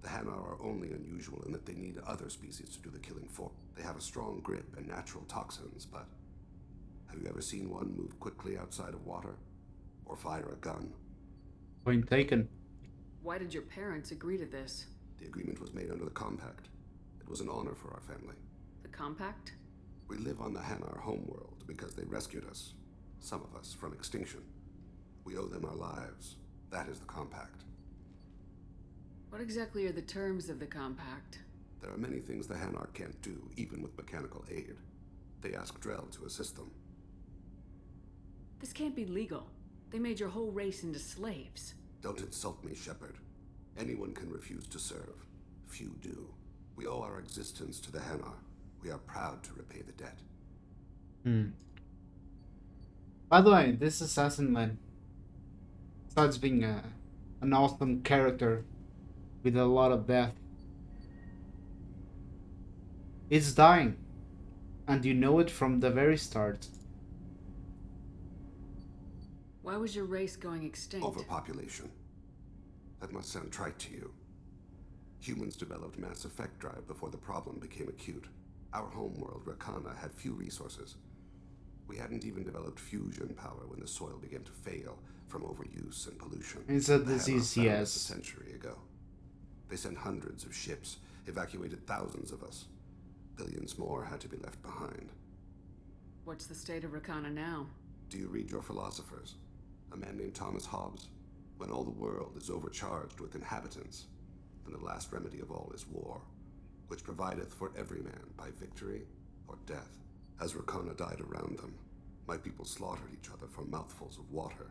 The Hanar are only unusual in that they need other species to do the killing for. They have a strong grip and natural toxins, but have you ever seen one move quickly outside of water? Or fire a gun? Point taken. Why did your parents agree to this? The agreement was made under the Compact. It was an honor for our family. The Compact? We live on the Hanar homeworld because they rescued us. Some of us from extinction. We owe them our lives. That is the Compact. What exactly are the terms of the Compact? There are many things the Hanar can't do, even with mechanical aid. They ask Drell to assist them. This can't be legal. They made your whole race into slaves. Don't insult me, Shepard. Anyone can refuse to serve. Few do. We owe our existence to the Hanar. We are proud to repay the debt. By the way, this assassin man, besides being an awesome character with a lot of death, it's dying. And you know it from the very start. Why was your race going extinct? Overpopulation. That must sound trite to you. Humans developed Mass Effect drive before the problem became acute. Our homeworld, Rakana, had few resources. We hadn't even developed fusion power when the soil began to fail from overuse and pollution. It's a The disease, Hanar found yes. us a century ago. They sent hundreds of ships, evacuated thousands of us. Billions more had to be left behind. What's the state of Rakana now? Do you read your philosophers? A man named Thomas Hobbes? When all the world is overcharged with inhabitants, then the last remedy of all is war, which provideth for every man by victory or death. As Rakana died around them, my people slaughtered each other for mouthfuls of water,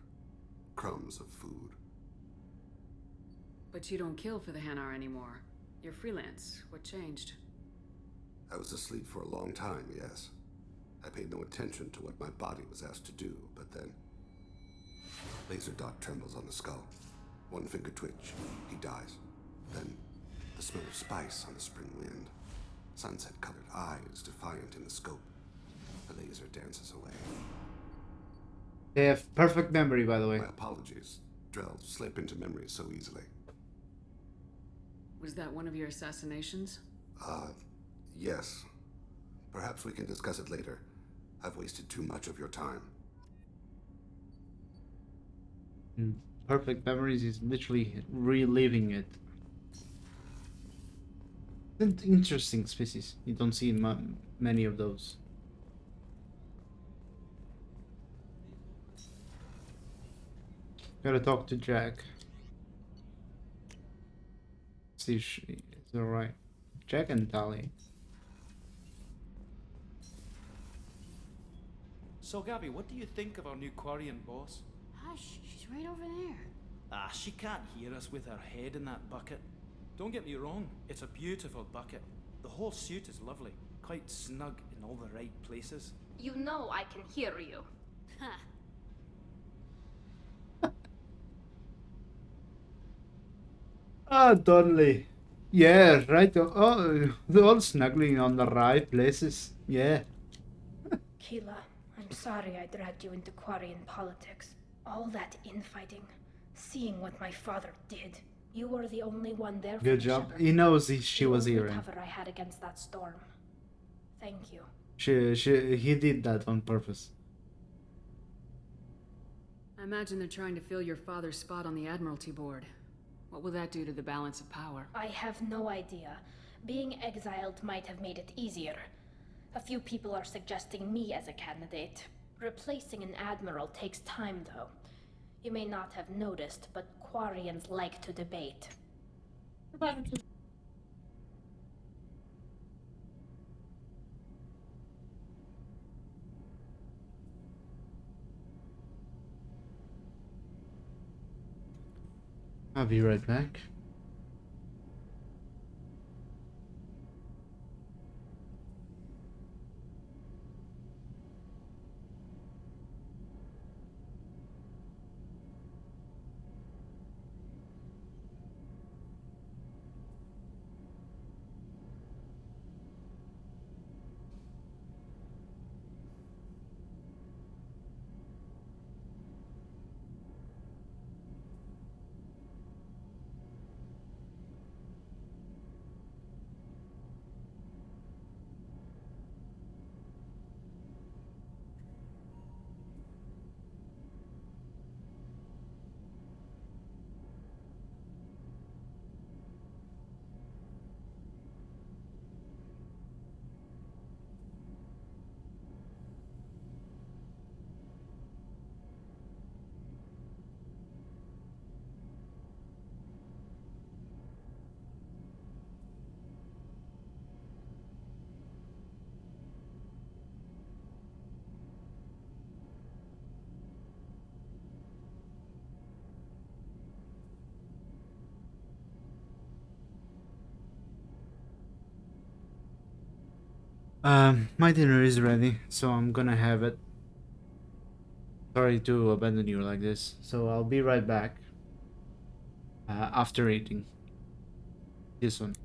crumbs of food. But you don't kill for the Hanar anymore. You're freelance. What changed? I was asleep for a long time, yes. I paid no attention to what my body was asked to do, but then... Laser dot trembles on the skull. One finger twitch. He dies. Then, the smell of spice on the spring wind. Sunset-colored eyes defiant in the scope. The laser dances away. They have perfect memory, by the way. My apologies. Drell slip into memory so easily. Was that one of your assassinations? Yes. Perhaps we can discuss it later. I've wasted too much of your time. Perfect memories is literally reliving it. An interesting species. You don't see many of those. Gotta talk to Jack. See if she is alright. Jack and Tali. So, Gabby, what do you think of our new Quarian boss? Hush, she's right over there. Ah, she can't hear us with her head in that bucket. Don't get me wrong, it's a beautiful bucket. The whole suit is lovely, quite snug in all the right places. You know I can hear you. Ah, Donnelly. Yeah, right. Oh, they're all snuggling on the right places. Yeah. Keela, I'm sorry I dragged you into Quarian politics. All that infighting, seeing what my father did. You were the only one there for Good me, job. Shepard. He knows she was The here. only cover I had against that storm. Thank you. He did that on purpose. I imagine they're trying to fill your father's spot on the Admiralty Board. What will that do to the balance of power? I have no idea. Being exiled might have made it easier. A few people are suggesting me as a candidate. Replacing an admiral takes time, though. You may not have noticed, but Quarians like to debate. I'll be right back. My dinner is ready, so I'm gonna have it. Sorry to abandon you like this, so I'll be right back after eating. See you soon.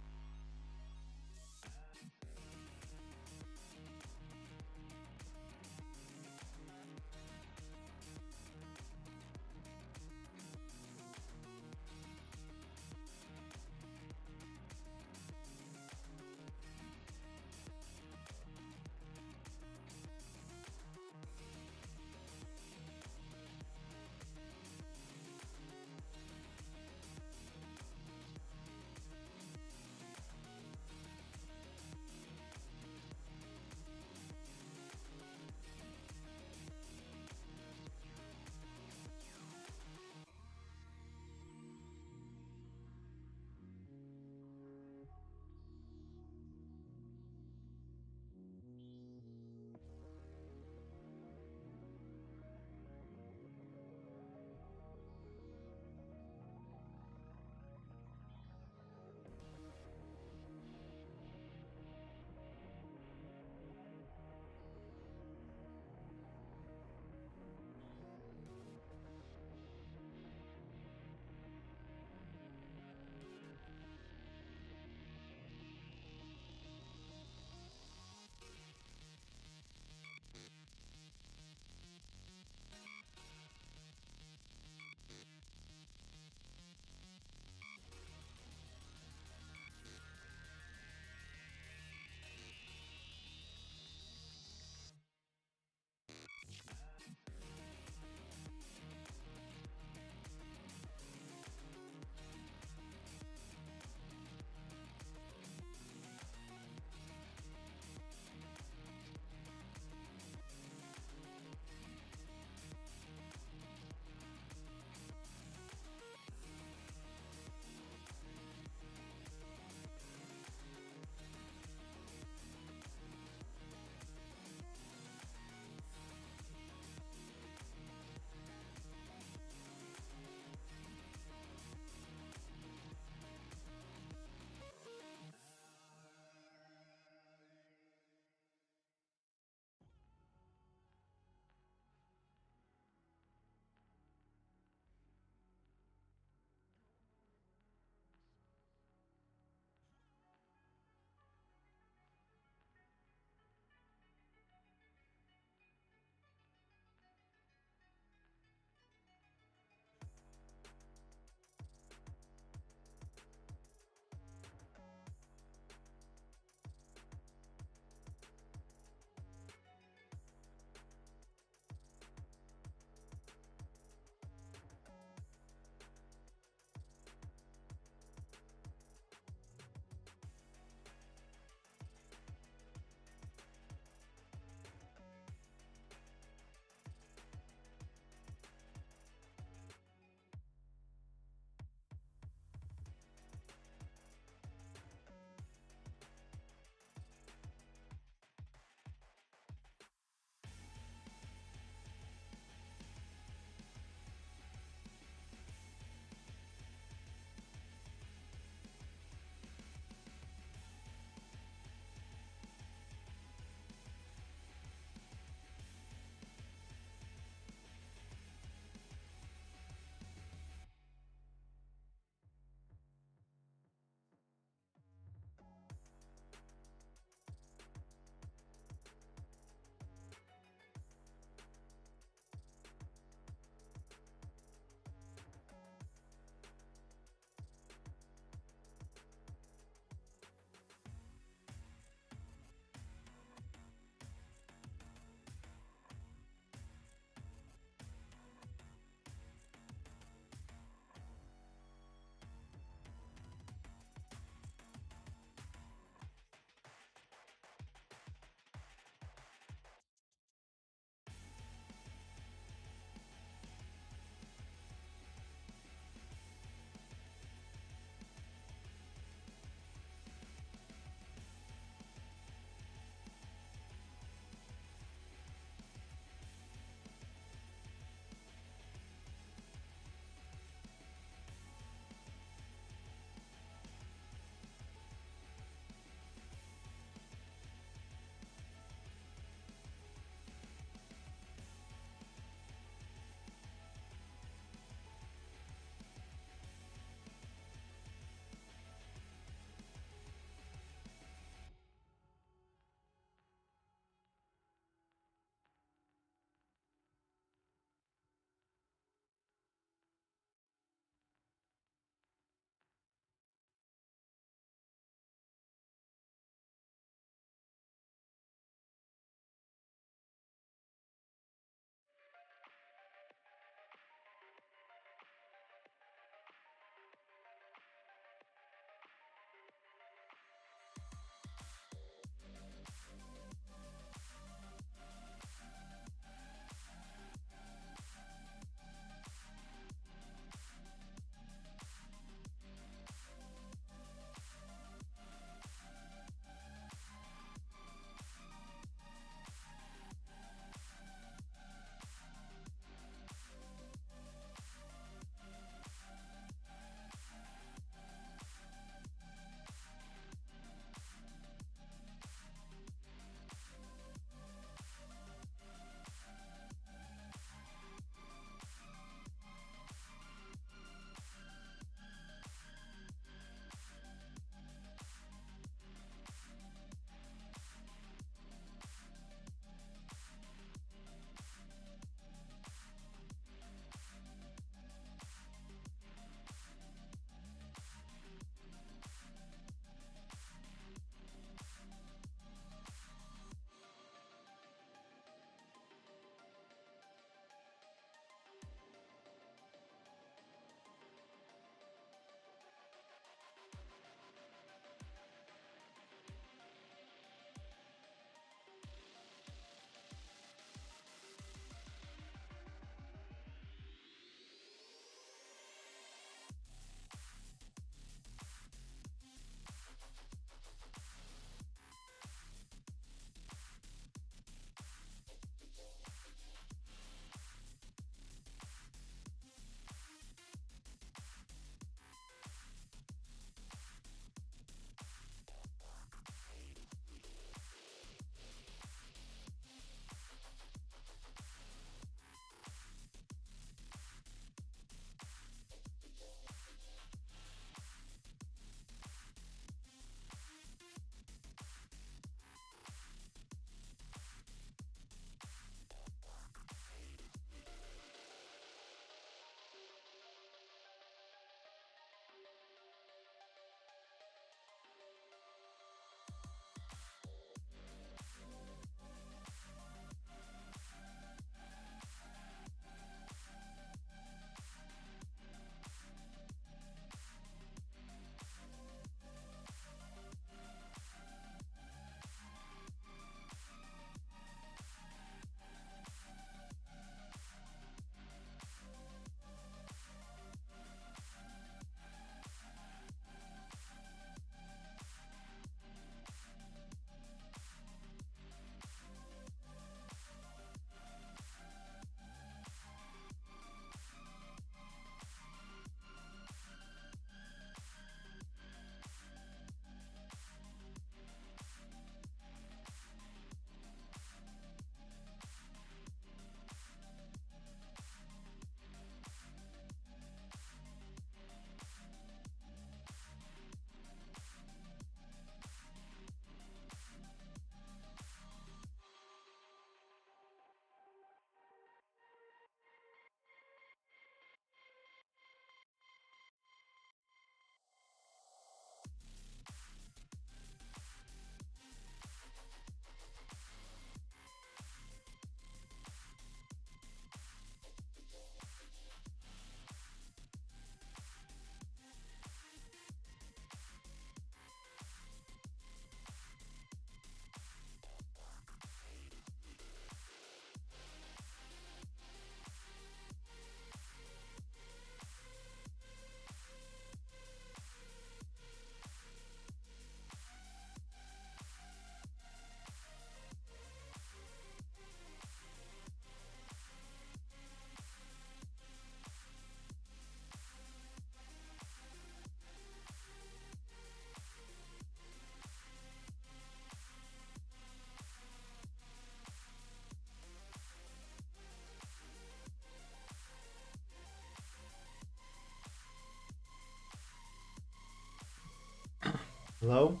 Hello?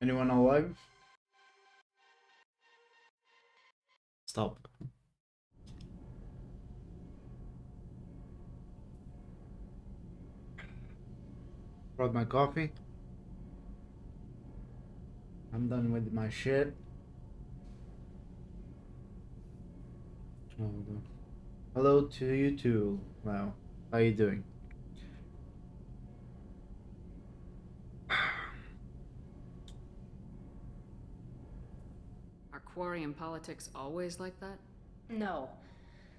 Anyone alive? Stop. Brought my coffee. I'm done with my shit. Hold on. Hello to you too. Wow. How you doing? Are Quarian politics always like that? No.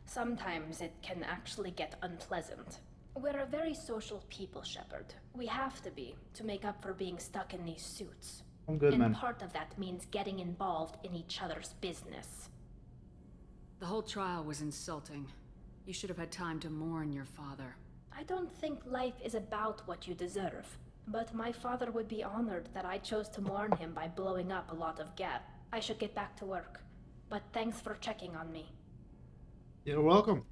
Sometimes it can actually get unpleasant. We're a very social people, Shepard. We have to be, to make up for being stuck in these suits. I'm good, and man. Part of that means getting involved in each other's business. The whole trial was insulting. You should have had time to mourn your father. I don't think life is about what you deserve. But my father would be honored that I chose to mourn him by blowing up a lot of gas. I should get back to work. But thanks for checking on me. You're welcome.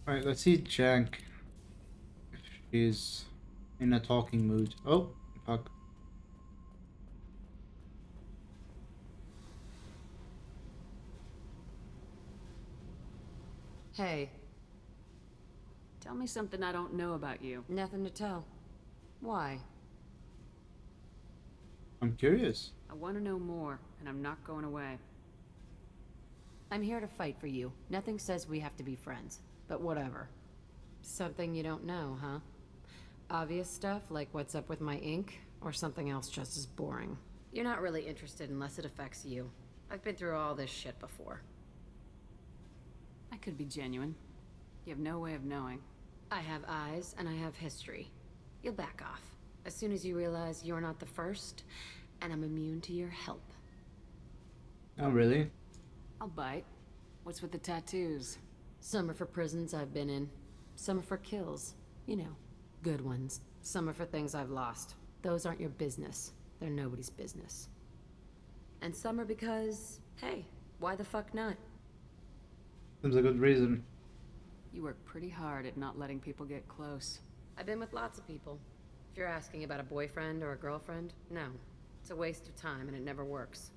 Alright, let's see Jank. If she's in a talking mood. Oh, fuck. Hey. Tell me something I don't know about you. Nothing to tell. Why? I'm curious. I want to know more, and I'm not going away. I'm here to fight for you. Nothing says we have to be friends, but whatever. Something you don't know, huh? Obvious stuff, like what's up with my ink, or something else just as boring. You're not really interested unless it affects you. I've been through all this shit before. I could be genuine. You have no way of knowing. I have eyes, and I have history. You'll back off. As soon as you realize you're not the first, and I'm immune to your help. Oh, really? I'll bite. What's with the tattoos? Some are for prisons I've been in. Some are for kills. You know, good ones. Some are for things I've lost. Those aren't your business. They're nobody's business. And some are because, hey, why the fuck not? Seems a good reason. You work pretty hard at not letting people get close. I've been with lots of people. If you're asking about a boyfriend or a girlfriend, no. It's a waste of time and it never works.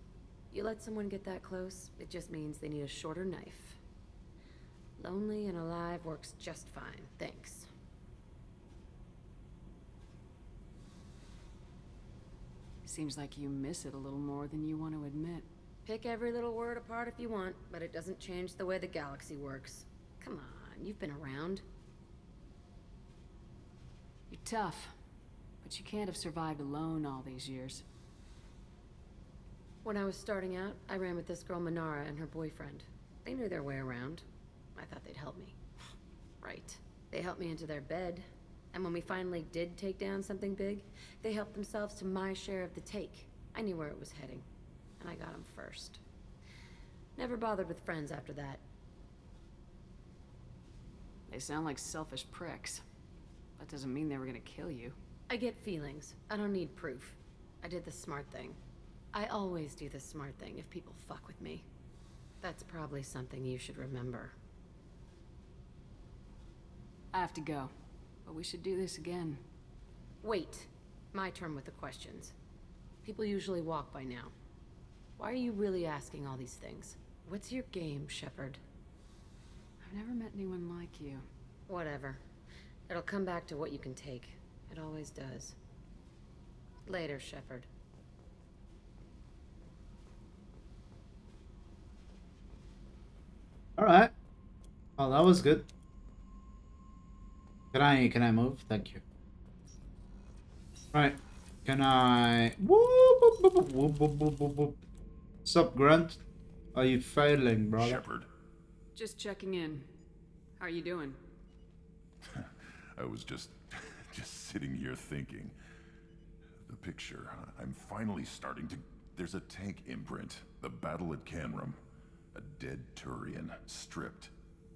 You let someone get that close, it just means they need a shorter knife. Lonely and alive works just fine, thanks. Seems like you miss it a little more than you want to admit. Pick every little word apart if you want, but it doesn't change the way the galaxy works. Come on, you've been around. You're tough, but you can't have survived alone all these years. When I was starting out, I ran with this girl Minara and her boyfriend. They knew their way around. I thought they'd help me. Right. They helped me into their bed, and when we finally did take down something big, they helped themselves to my share of the take. I knew where it was heading, and I got them first. Never bothered with friends after that. They sound like selfish pricks. That doesn't mean they were gonna kill you. I get feelings. I don't need proof. I did the smart thing. I always do the smart thing if people fuck with me. That's probably something you should remember. I have to go, but we should do this again. Wait. My turn with the questions. People usually walk by now. Why are you really asking all these things? What's your game, Shepard? I've never met anyone like you. Whatever. It'll come back to what you can take. It always does. Later, Shepard. Alright. Oh, that was good. Can I move? Thank you. Right. Can I... Whoop, whoop, whoop, whoop, whoop, whoop, whoop, whoop. Sup, Grunt? Are you failing, brother? Shepard. Just checking in. How are you doing? I was just sitting here thinking. The picture, I'm finally starting to... There's a tank imprint. The battle at Canrum. A dead Turian, stripped.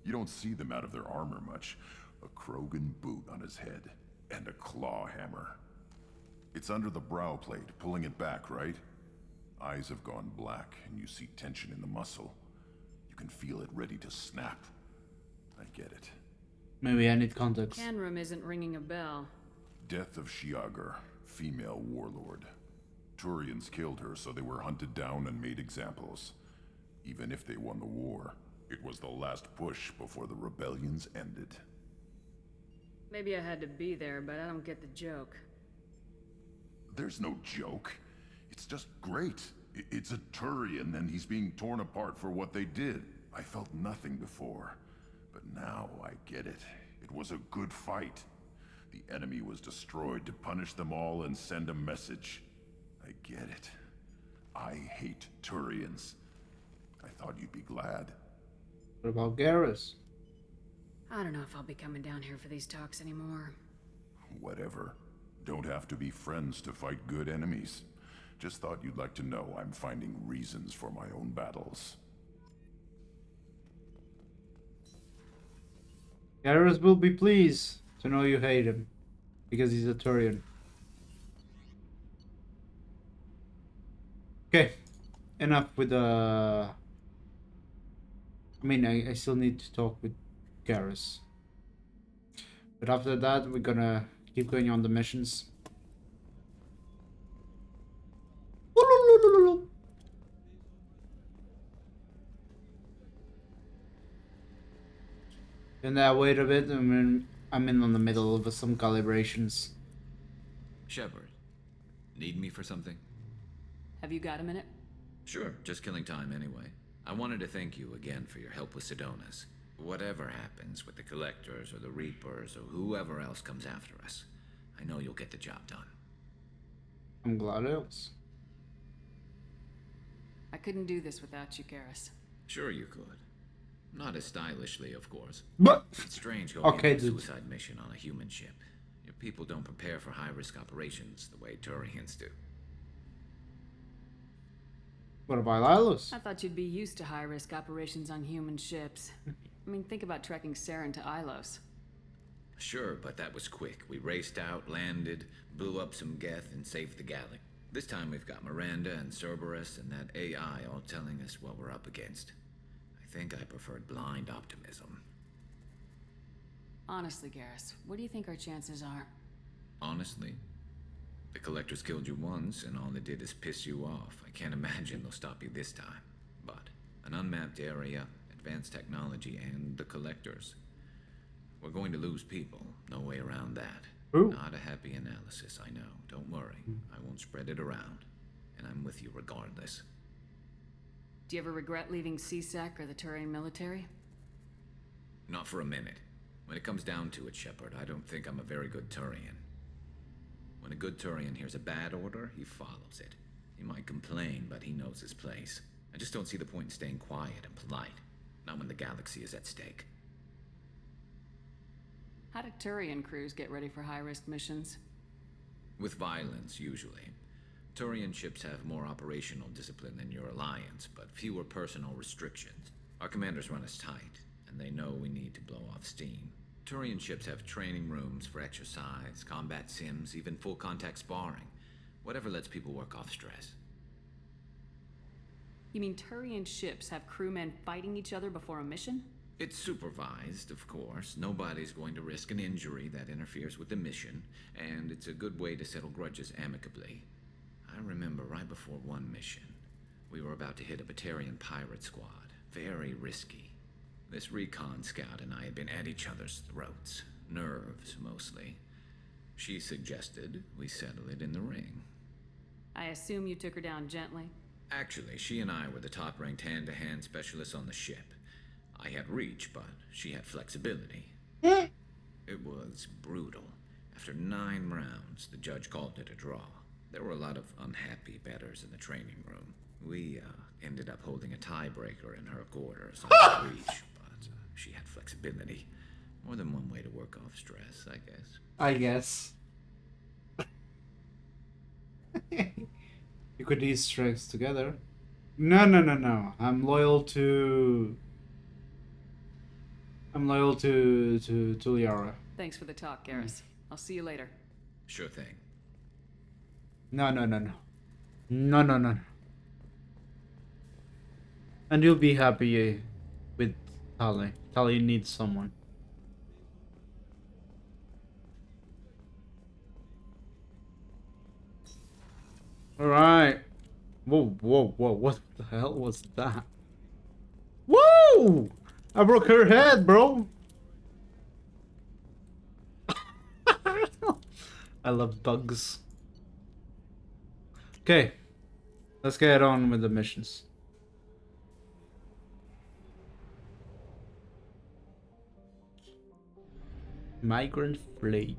You don't see them out of their armor much. A Krogan boot on his head, and a claw hammer. It's under the brow plate, pulling it back, right? Eyes have gone black, and you see tension in the muscle. You can feel it ready to snap. I get it. Maybe I need context. Canrum isn't ringing a bell. Death of Shiagar, female warlord. Turians killed her, so they were hunted down and made examples. Even if they won the war, it was the last push before the rebellions ended. Maybe I had to be there, but I don't get the joke. There's no joke. It's just great. It's a Turian, and he's being torn apart for what they did. I felt nothing before, but now I get it. It was a good fight. The enemy was destroyed to punish them all and send a message. I get it. I hate Turians. I thought you'd be glad. What about Garrus? I don't know if I'll be coming down here for these talks anymore. Whatever. Don't have to be friends to fight good enemies. Just thought you'd like to know I'm finding reasons for my own battles. Garrus will be pleased to know you hate him, because he's a Turian. Okay, enough with I mean, I still need to talk with Garrus. But after that, we're gonna keep going on the missions. And I wait a bit, I'm in the middle of some calibrations. Shepard, need me for something? Have you got a minute? Sure, just killing time anyway. I wanted to thank you again for your help with Sidonis. Whatever happens with the Collectors or the Reapers or whoever else comes after us, I know you'll get the job done. I'm glad else. I couldn't do this without you, Garrus. Sure you could. Not as stylishly, of course. But it's strange going okay, into a dude. suicide mission on a human ship. Your people don't prepare for high-risk operations the way Turians do. What about Ilos? I thought you'd be used to high-risk operations on human ships. I mean, think about trekking Saren to Ilos. Sure, but that was quick. We raced out, landed, blew up some Geth, and saved the galley. This time we've got Miranda and Cerberus and that AI all telling us what we're up against. I think I preferred blind optimism. Honestly, Garrus, what do you think our chances are? Honestly, the Collectors killed you once, and all they did is piss you off. I can't imagine they'll stop you this time. But an unmapped area, advanced technology, and the Collectors. We're going to lose people. No way around that. Ooh. Not a happy analysis, I know. Don't worry. I won't spread it around. And I'm with you regardless. Do you ever regret leaving CSAC or the Turian military? Not for a minute. When it comes down to it, Shepard, I don't think I'm a very good Turian. When a good Turian hears a bad order, he follows it. He might complain, but he knows his place. I just don't see the point in staying quiet and polite. Not when the galaxy is at stake. How do Turian crews get ready for high-risk missions? With violence, usually. Turian ships have more operational discipline than your alliance, but fewer personal restrictions. Our commanders run us tight, and they know we need to blow off steam. Turian ships have training rooms for exercise, combat sims, even full-contact sparring. Whatever lets people work off stress. You mean Turian ships have crewmen fighting each other before a mission? It's supervised, of course. Nobody's going to risk an injury that interferes with the mission, and it's a good way to settle grudges amicably. I remember right before one mission, we were about to hit a Batarian pirate squad. Very risky. This recon scout and I had been at each other's throats. Nerves, mostly. She suggested we settle it in the ring. I assume you took her down gently? Actually, she and I were the top-ranked hand-to-hand specialists on the ship. I had reach, but she had flexibility. It was brutal. After 9 rounds, the judge called it a draw. There were a lot of unhappy bettors in the training room. We ended up holding a tiebreaker in her quarters on reach, but she had flexibility. More than one way to work off stress, I guess. I guess. You could ease strengths together. No. I'm loyal to Liara. Thanks for the talk, Garrus. I'll see you later. Sure thing. No. And you'll be happy with Tali. Tali needs someone. Alright. Whoa, whoa, whoa. What the hell was that? Whoa! I broke her head, bro. I love bugs. Okay. Let's get on with the missions. Migrant fleet.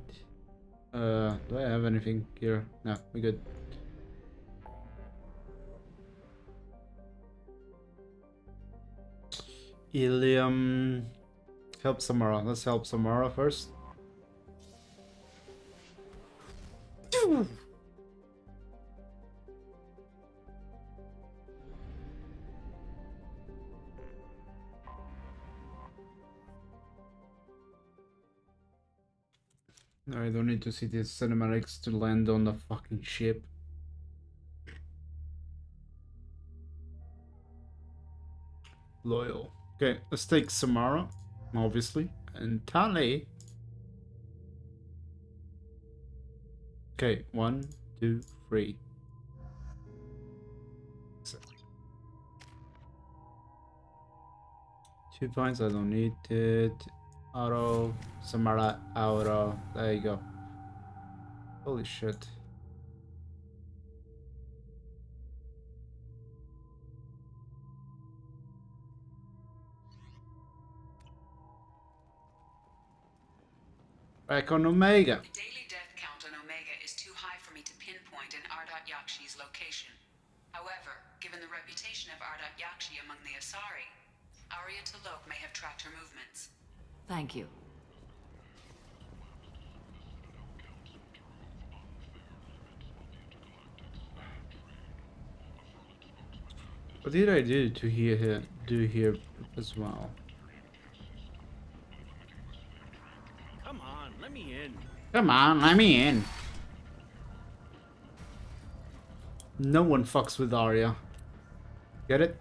Do I have anything here? No, we're good. Ilium. Help Samara. Let's help Samara first. I don't need to see these cinematics to land on the fucking ship. Loyal. Okay, let's take Samara, obviously, and Tali. Okay, 1, 2, 3. 2 points, I don't need it. Auto, Samara, auto. There you go. Holy shit. Back on Omega. The daily death count on Omega is too high for me to pinpoint an Ardat Yakshi's location. However, given the reputation of Ardat Yakshi among the Asari, Arya T'Loak may have tracked her movements. Thank you. What did I do to do here as well? Come on, let me in. Come on, let me in. No one fucks with Arya. Get it?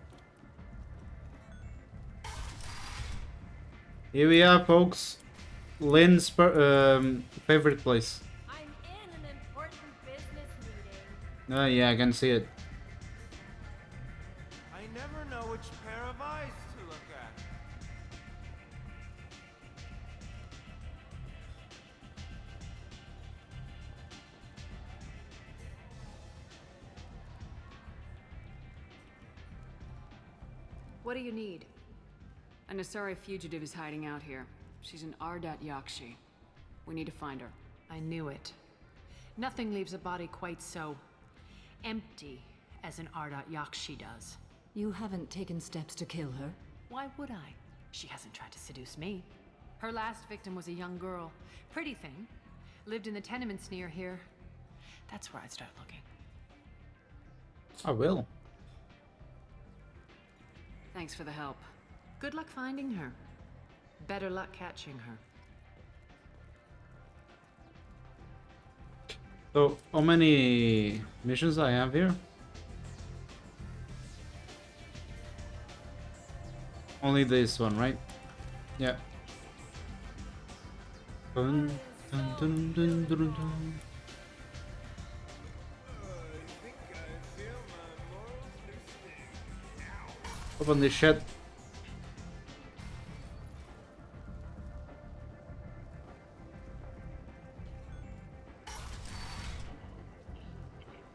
Here we are, folks. Lynn's favorite place. I'm in an important business meeting. Yeah, I can see it. I never know which pair of eyes to look at. What do you need? An Asari fugitive is hiding out here. She's an Ardat Yakshi. We need to find her. I knew it. Nothing leaves a body quite so empty as an Ardat Yakshi does. You haven't taken steps to kill her? Why would I? She hasn't tried to seduce me. Her last victim was a young girl. Pretty thing. Lived in the tenements near here. That's where I'd start looking. I will. Thanks for the help. Good luck finding her. Better luck catching her. So, how many missions I have here? Only this one, right? Yeah. Dun, dun, dun, dun, dun, dun. Open this shit.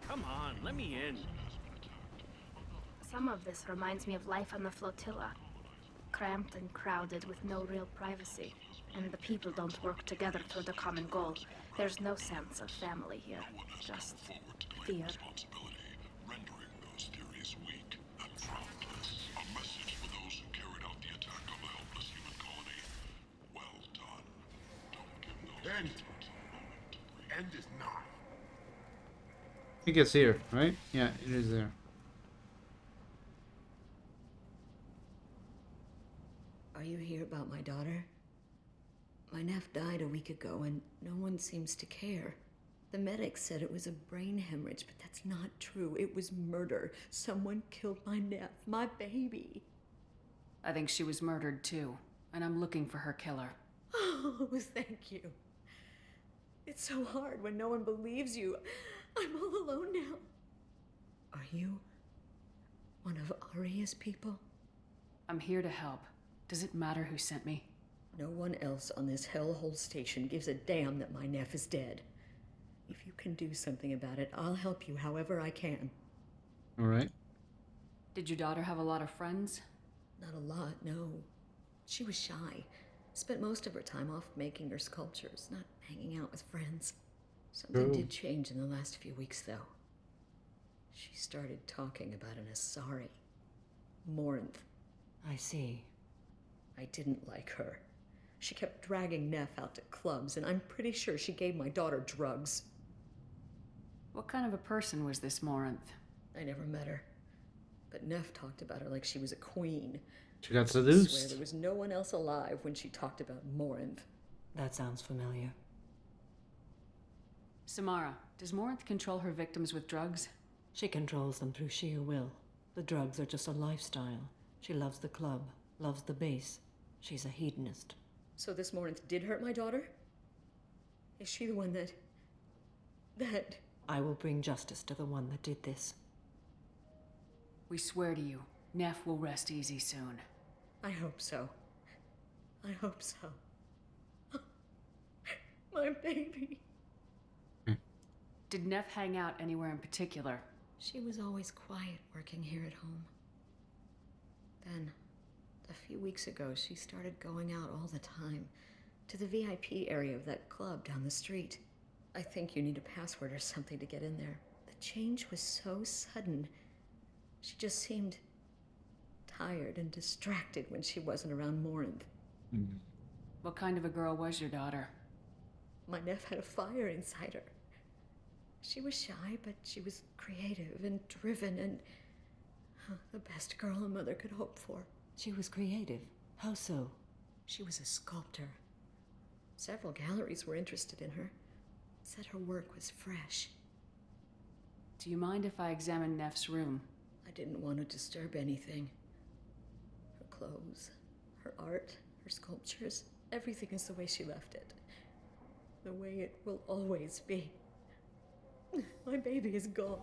Come on, let me in. Some of this reminds me of life on the flotilla. Cramped and crowded with no real privacy. And the people don't work together toward a common goal. There's no sense of family here. Just fear. Rendering those theories weak and groundless. A message for those who carried out the attack on the helpless human colony. Well done. Don't give those End is not. I think it's here, right? Yeah, it is there. Are you here about my daughter? My nephew died a week ago and no one seems to care. The medics said it was a brain hemorrhage, but that's not true. It was murder. Someone killed my nephew, my baby. I think she was murdered too. and I'm looking for her killer. Oh, thank you. It's so hard when no one believes you. I'm all alone now. Are you one of Aria's people? I'm here to help. Does it matter who sent me? No one else on this hellhole station gives a damn that my nephew is dead. If you can do something about it, I'll help you however I can. All right. Did your daughter have a lot of friends? Not a lot, no. She was shy. Spent most of her time off making her sculptures, not hanging out with friends. Something did change in the last few weeks, though. She started talking about an Asari. Morinth. I see. I didn't like her. She kept dragging Neff out to clubs, and I'm pretty sure she gave my daughter drugs. What kind of a person was this Morinth? I never met her. But Neff talked about her like she was a queen. She got I swear seduced. there was no one else alive when she talked about Morinth. That sounds familiar. Samara, does Morinth control her victims with drugs? She controls them through sheer will. The drugs are just a lifestyle. She loves the club, loves the base. She's a hedonist. So this Morinth did hurt my daughter? Is she the one that... I will bring justice to the one that did this. We swear to you, Neff will rest easy soon. I hope so. I hope so. My baby. Did Neff hang out anywhere in particular? She was always quiet working here at home. Then, a few weeks ago, she started going out all the time to the VIP area of that club down the street. I think you need a password or something to get in there. The change was so sudden. She just seemed tired and distracted when she wasn't around Morinth. What kind of a girl was your daughter? My nephew had a fire inside her. She was shy, but she was creative and driven and the best girl a mother could hope for. She was creative. How so? She was a sculptor. Several galleries were interested in her. Said her work was fresh. Do you mind if I examine Neff's room? I didn't want to disturb anything. Her clothes, her art, her sculptures, everything is the way she left it. The way it will always be. My baby is gone.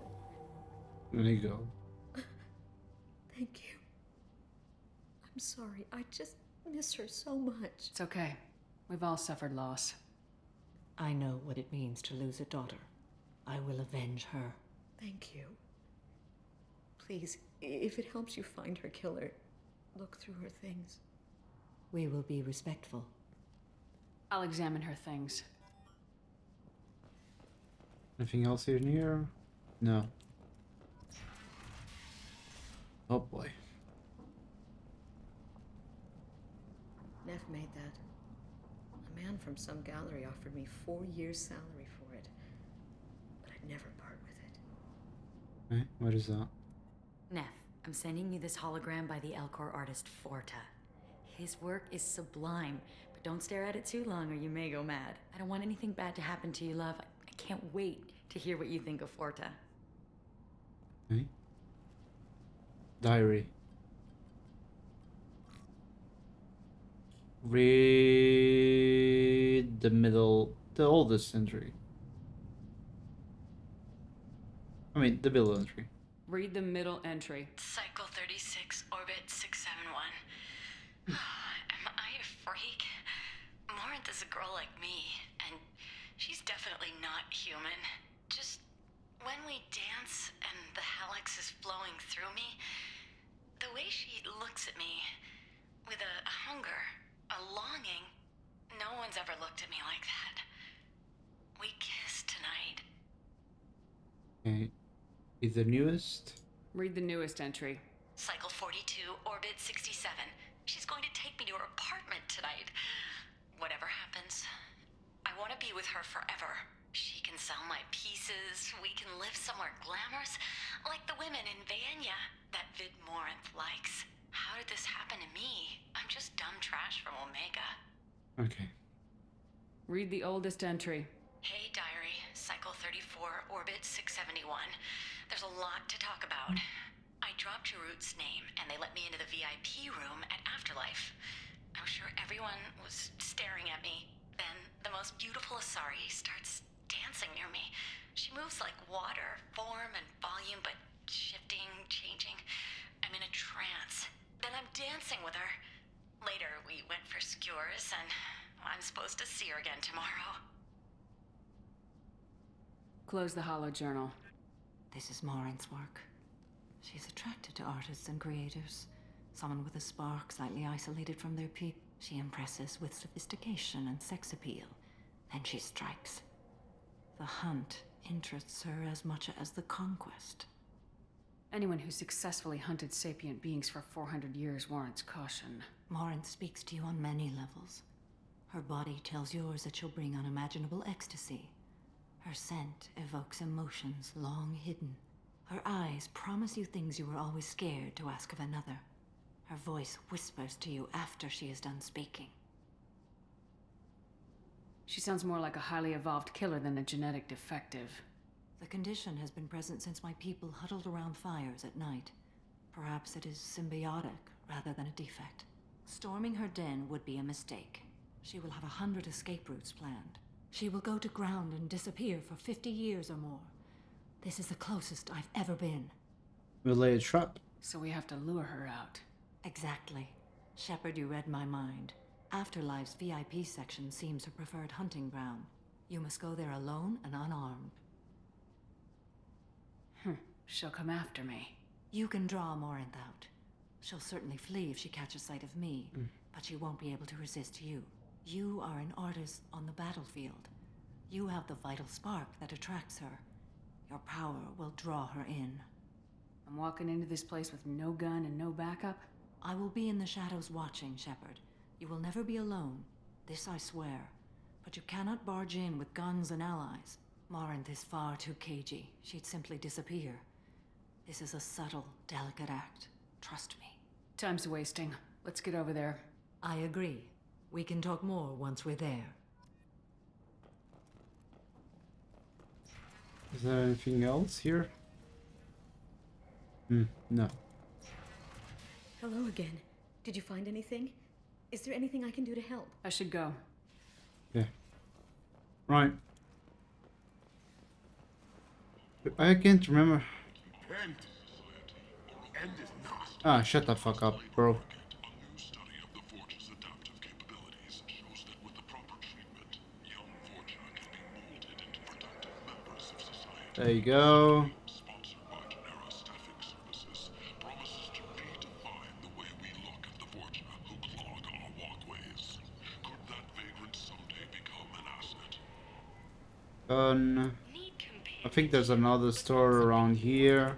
There you go. Thank you. I'm sorry. I just miss her so much. It's okay. We've all suffered loss. I know what it means to lose a daughter. I will avenge her. Thank you. Please, if it helps you find her killer, look through her things. We will be respectful. I'll examine her things. Anything else here near? No. Oh boy. Neff made that. A man from some gallery offered me 4 years' salary for it. But I'd never part with it. Okay, what is that? Neff, I'm sending you this hologram by the Elcor artist Forta. His work is sublime, but don't stare at it too long or you may go mad. I don't want anything bad to happen to you, love. I can't wait to hear what you think of Forta. Okay. Diary. Read the oldest entry. I mean, the middle entry. Read the middle entry. Cycle 36, orbit 671. Am I a freak? Morinth is a girl like me, and she's definitely not human. Just when we dance and the helix is flowing through me, the way she looks at me with a hunger, a longing, no one's ever looked at me like that. We kiss tonight. Okay. Is the newest? Read the newest entry. Cycle 42, orbit 67. She's going to take me to her apartment tonight. Whatever happens, I want to be with her forever. She can sell my pieces. We can live somewhere glamorous, like the women in Vanya that Vid Morinth likes. How did this happen to me? I'm just dumb trash from Omega. Okay. Read the oldest entry. Hey, diary. Cycle 34, orbit 671. There's a lot to talk about. I dropped Jarut's name, and they let me into the VIP room at Afterlife. I'm sure everyone was staring at me. Then the most beautiful Asari starts dancing near me. She moves like water, form and volume, but shifting, changing. I'm in a trance. Then I'm dancing with her. Later, we went for skewers, and I'm supposed to see her again tomorrow. Close the hollow journal. This is Morin's work. She's attracted to artists and creators. Someone with a spark, slightly isolated from their people. She impresses with sophistication and sex appeal. Then she strikes. The hunt interests her as much as the conquest. Anyone who successfully hunted sapient beings for 400 years warrants caution. Morin speaks to you on many levels. Her body tells yours that she'll bring unimaginable ecstasy. Her scent evokes emotions long hidden. Her eyes promise you things you were always scared to ask of another. Her voice whispers to you after she is done speaking. She sounds more like a highly evolved killer than a genetic defective. The condition has been present since my people huddled around fires at night. Perhaps it is symbiotic rather than a defect. Storming her den would be a mistake. She will have 100 escape routes planned. She will go to ground and disappear for 50 years or more. This is the closest I've ever been. We'll lay a trap. So we have to lure her out. Exactly. Shepard, you read my mind. Afterlife's VIP section seems her preferred hunting ground. You must go there alone and unarmed. She'll come after me. You can draw Morinth out. She'll certainly flee if she catches sight of me, but she won't be able to resist you. You are an artist on the battlefield. You have the vital spark that attracts her. Your power will draw her in. I'm walking into this place with no gun and no backup? I will be in the shadows watching, Shepard. You will never be alone. This I swear. But you cannot barge in with guns and allies. Morinth is far too cagey. She'd simply disappear. This is a subtle, delicate act. Trust me. Time's wasting. Let's get over there. I agree. We can talk more once we're there. Is there anything else here? No. Hello again. Did you find anything? Is there anything I can do to help? I should go. Yeah. Right. I can't remember. End. End is not. Ah, shut the fuck up, bro. There you go. I think there's another store around here.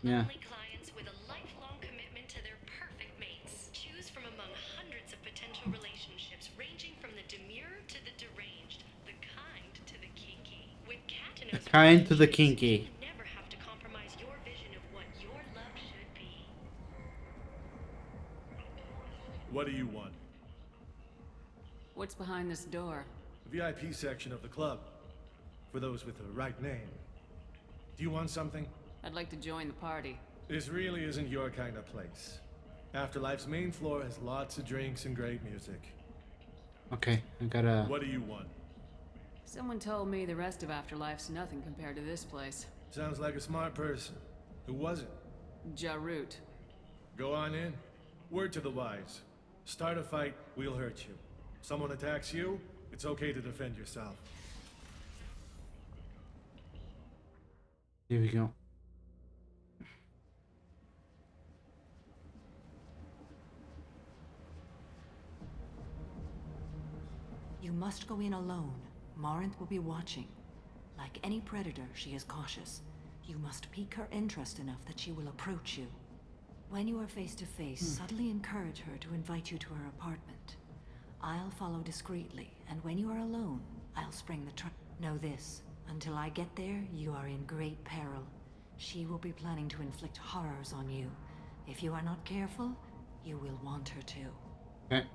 Yeah. Clients with a lifelong commitment to their perfect mates. Choose from among hundreds of potential relationships ranging from the demure to the deranged, the kind to the kinky. With Katanos, Kind to the kinky. you never have to compromise your vision of what your love should be. What do you want? What's behind this door? The VIP section of the club. For those with the right name. Do you want something? I'd like to join the party. This really isn't your kind of place. Afterlife's main floor has lots of drinks and great music. Okay, I gotta... What do you want? Someone told me the rest of Afterlife's nothing compared to this place. Sounds like a smart person. Who was it? Jarut. Go on in. Word to the wise. Start a fight, we'll hurt you. Someone attacks you, it's okay to defend yourself. Here we go. You must go in alone. Morinth will be watching. Like any predator, she is cautious. You must pique her interest enough that she will approach you. When you are face to face, subtly encourage her to invite you to her apartment. I'll follow discreetly, and when you are alone, I'll spring the trap. Know this, until I get there, you are in great peril. She will be planning to inflict horrors on you. If you are not careful, you will want her to. Okay.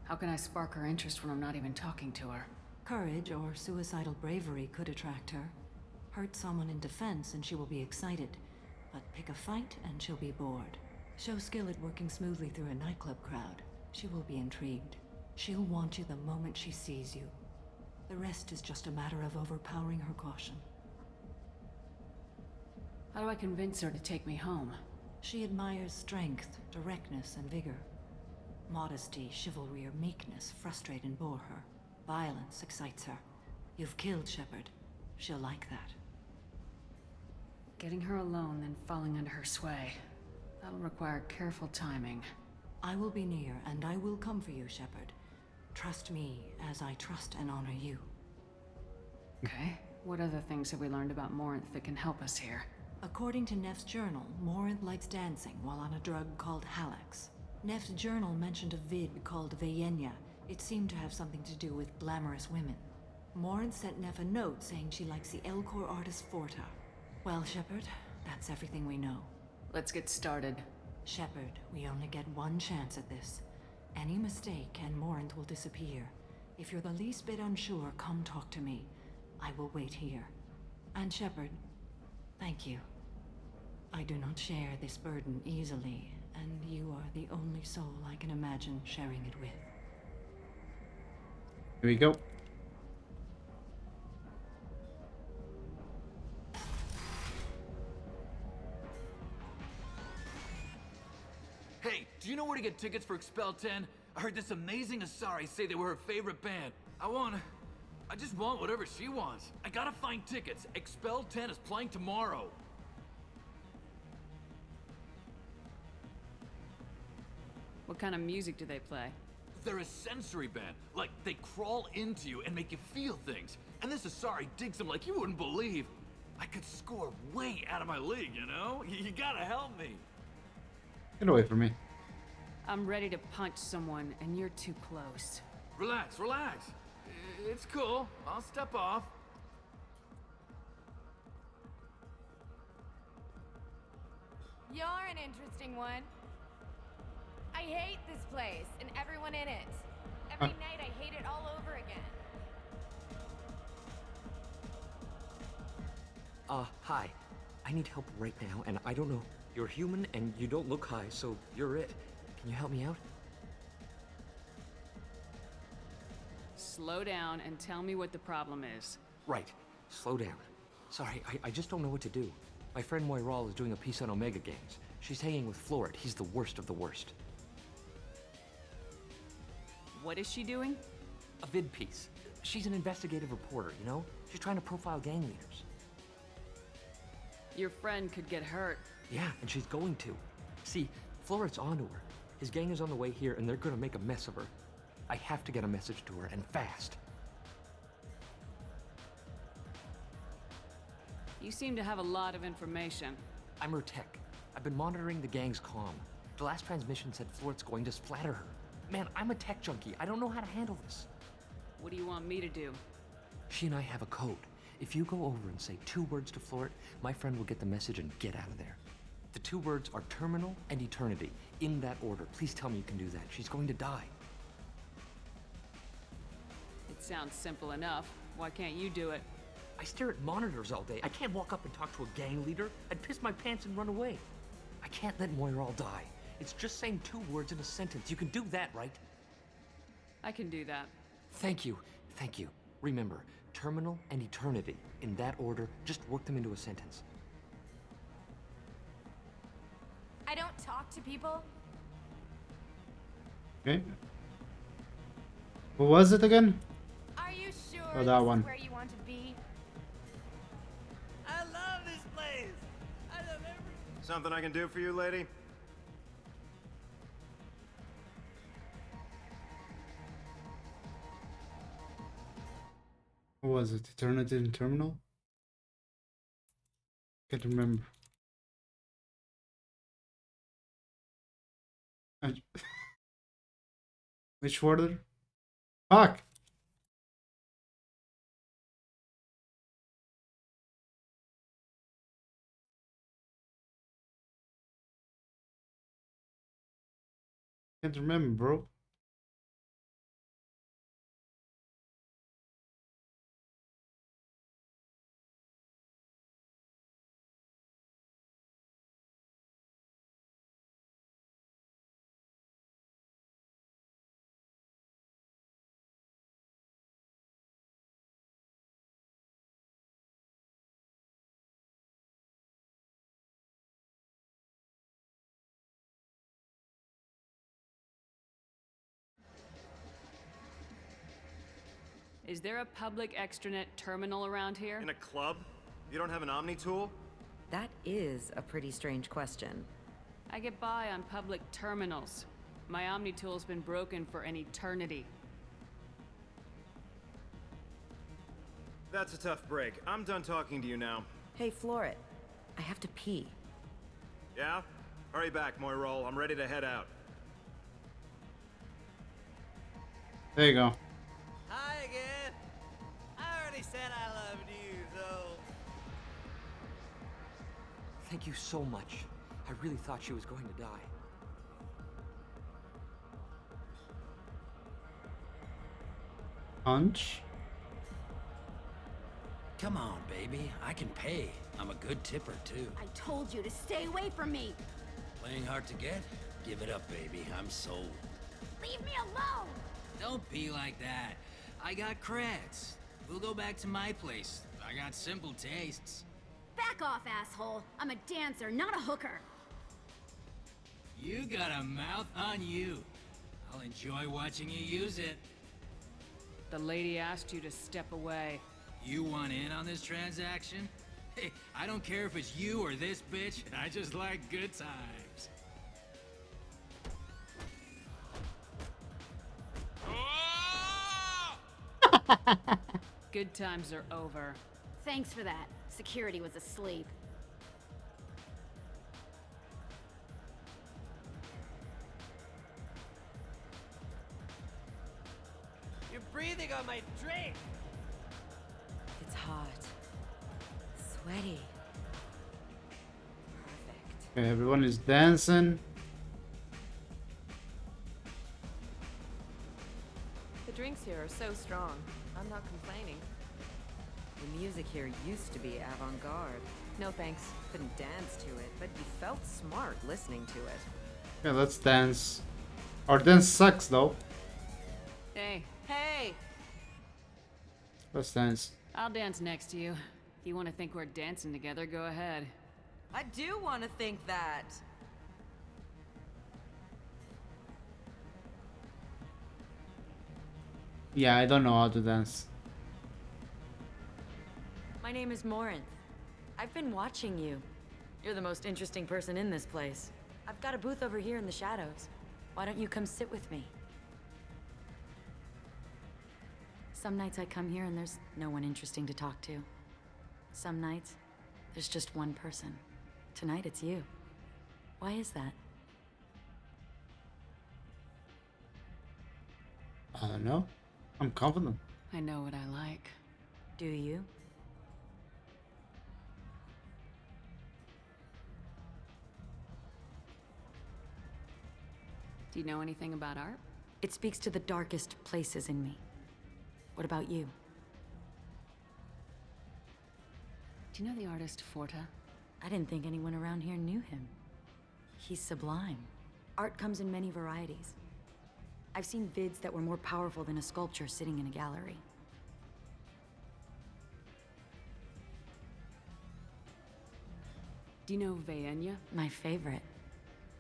How can I spark her interest when I'm not even talking to her? Courage or suicidal bravery could attract her. Hurt someone in defense and she will be excited, but pick a fight and she'll be bored. Show skill at working smoothly through a nightclub crowd. She will be intrigued. She'll want you the moment she sees you. The rest is just a matter of overpowering her caution. How do I convince her to take me home? She admires strength, directness, and vigor. Modesty, chivalry, or meekness frustrate and bore her. Violence excites her. You've killed Shepard. She'll like that. Getting her alone, then falling under her sway. That'll require careful timing. I will be near, and I will come for you, Shepard. Trust me as I trust and honor you. Okay. What other things have we learned about Morinth that can help us here? According to Neff's journal, Morinth likes dancing while on a drug called Halax. Neff's journal mentioned a vid called Vayenya. It seemed to have something to do with glamorous women. Morinth sent Neff a note saying she likes the Elcor artist Forta. Well, Shepard, that's everything we know. Let's get started. Shepard, we only get one chance at this. Any mistake and Morinth will disappear. If you're the least bit unsure, come talk to me. I will wait here. And Shepard, thank you. I do not share this burden easily, and you are the only soul I can imagine sharing it with. Here we go. Hey, do you know where to get tickets for Expel 10? I heard this amazing Asari say they were her favorite band. I just want whatever she wants. I gotta find tickets. Expel 10 is playing tomorrow. What kind of music do they play? They're a sensory band. Like, they crawl into you and make you feel things. And this Asari digs them like you wouldn't believe. I could score way out of my league, you know? You gotta help me. Get away from me. I'm ready to punch someone, and you're too close. Relax, relax. It's cool. I'll step off. You're an interesting one. I hate this place and everyone in it. Every night I hate it all over again. Hi. I need help right now, and I don't know. You're human, and you don't look high, so you're it. Can you help me out? Slow down and tell me what the problem is. Right. Slow down. Sorry, I just don't know what to do. My friend Moiral is doing a piece on Omega Games. She's hanging with Florid. He's the worst of the worst. What is she doing? A vid piece. She's an investigative reporter, you know? She's trying to profile gang leaders. Your friend could get hurt. Yeah, and she's going to. See, Florid's onto her. His gang is on the way here, and they're gonna make a mess of her. I have to get a message to her, and fast. You seem to have a lot of information. I'm her tech. I've been monitoring the gang's comm. The last transmission said Florid's going to splatter her. Man, I'm a tech junkie. I don't know how to handle this. What do you want me to do? She and I have a code. If you go over and say 2 words to Florid, my friend will get the message and get out of there. The 2 words are terminal and eternity, in that order. Please tell me you can do that. She's going to die. It sounds simple enough. Why can't you do it? I stare at monitors all day. I can't walk up and talk to a gang leader. I'd piss my pants and run away. I can't let Moiral die. It's just saying 2 words in a sentence. You can do that, right? I can do that. Thank you. Thank you. Remember, terminal and eternity. In that order, just work them into a sentence. I don't talk to people. Okay. What was it again? Are you sure Oh, that this one. is where you want to be? I love this place. I love everything. Something I can do for you, lady? What was it? Eternity and Terminal? Can't remember. Which order? Fuck! Can't remember, bro. Is there a public extranet terminal around here? In a club? You don't have an Omni tool? That is a pretty strange question. I get by on public terminals. My Omni tool's been broken for an eternity. That's a tough break. I'm done talking to you now. Hey, Floret. I have to pee. Yeah? Hurry back, Moirol. I'm ready to head out. There you go. Hi again. I already said I loved you, so... Thank you so much. I really thought she was going to die. Punch. Come on, baby. I can pay. I'm a good tipper, too. I told you to stay away from me. Playing hard to get? Give it up, baby. I'm sold. Leave me alone. Don't be like that. I got creds. We'll go back to my place. I got simple tastes. Back off, asshole. I'm a dancer, not a hooker. You got a mouth on you. I'll enjoy watching you use it. The lady asked you to step away. You want in on this transaction? Hey, I don't care if it's you or this bitch. I just like good times. Good times are over. Thanks for that. Security was asleep. You're breathing on my drink! It's hot. Sweaty. Okay, everyone is dancing. The drinks here are so strong. I'm not complaining. The music here used to be avant-garde. No thanks. Couldn't dance to it, but you felt smart listening to it. Yeah, let's dance. Our dance sucks though. Hey. Hey! Let's dance. I'll dance next to you. If you want to think we're dancing together, go ahead. I do want to think that. Yeah, I don't know how to dance. My name is Morinth. I've been watching you. You're the most interesting person in this place. I've got a booth over here in the shadows. Why don't you come sit with me? Some nights I come here and there's no one interesting to talk to. Some nights, there's just one person. Tonight it's you. Why is that? I don't know. I'm confident. I know what I like. Do you? Do you know anything about art? It speaks to the darkest places in me. What about you? Do you know the artist Forta? I didn't think anyone around here knew him. He's sublime. Art comes in many varieties. I've seen vids that were more powerful than a sculpture sitting in a gallery. Do you know Vaenya? My favorite.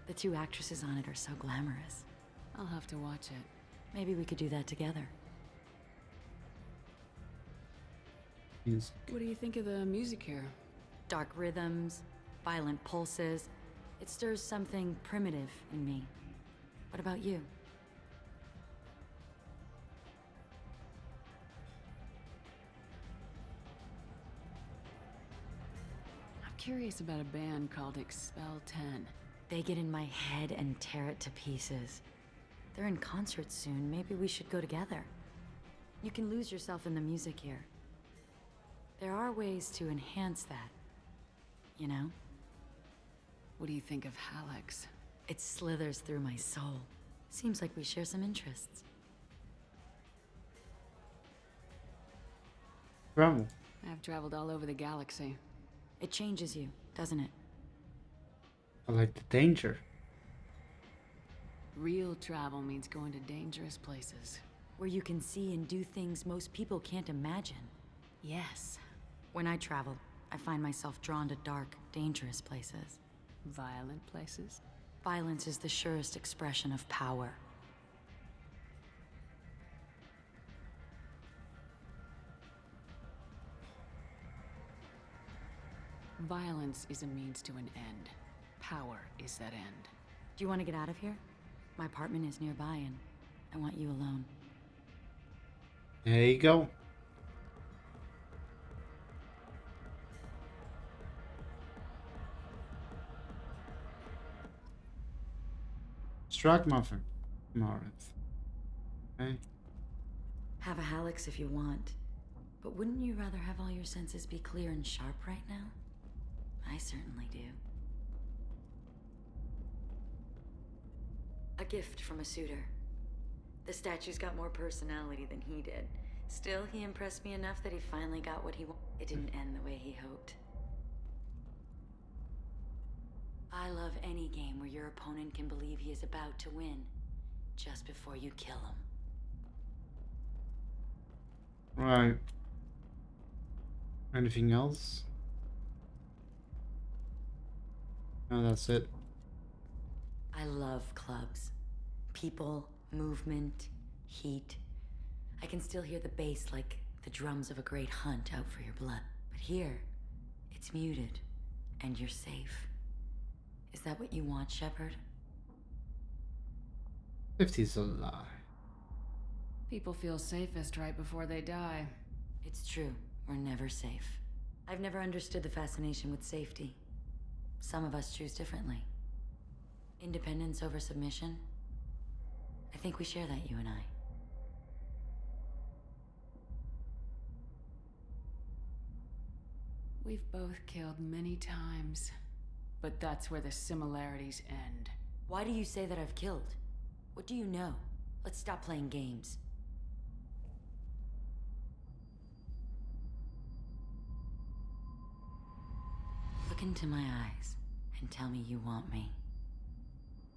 The two actresses on it are so glamorous. I'll have to watch it. Maybe we could do that together. Yes. What do you think of the music here? Dark rhythms, violent pulses. It stirs something primitive in me. What about you? I'm curious about a band called Expel 10. They get in my head and tear it to pieces. They're in concert soon. Maybe we should go together. You can lose yourself in the music here. There are ways to enhance that, you know? What do you think of Hallex? It slithers through my soul. Seems like we share some interests. Travel. I've traveled all over the galaxy. It changes you, doesn't it? I like the danger. Real travel means going to dangerous places. Where you can see and do things most people can't imagine. Yes. When I travel, I find myself drawn to dark, dangerous places. Violent places? Violence is the surest expression of power. Violence is a means to an end. Power is that end. Do you want to get out of here? My apartment is nearby and I want you alone. There you go. Strike muffin. Marith. Okay. Have a Hallex if you want. But wouldn't you rather have all your senses be clear and sharp right now? I certainly do. A gift from a suitor. The statue's got more personality than he did. Still, he impressed me enough that he finally got what he wanted. It didn't end the way he hoped. I love any game where your opponent can believe he is about to win, just before you kill him. Right. Anything else? No, that's it. I love clubs. People, movement, heat. I can still hear the bass like the drums of a great hunt out for your blood. But here, it's muted, and you're safe. Is that what you want, Shepard? 50's a lie. People feel safest right before they die. It's true. We're never safe. I've never understood the fascination with safety. Some of us choose differently. Independence over submission? I think we share that, you and I. We've both killed many times, but that's where the similarities end. Why do you say that I've killed? What do you know? Let's stop playing games. Look into my eyes and tell me you want me.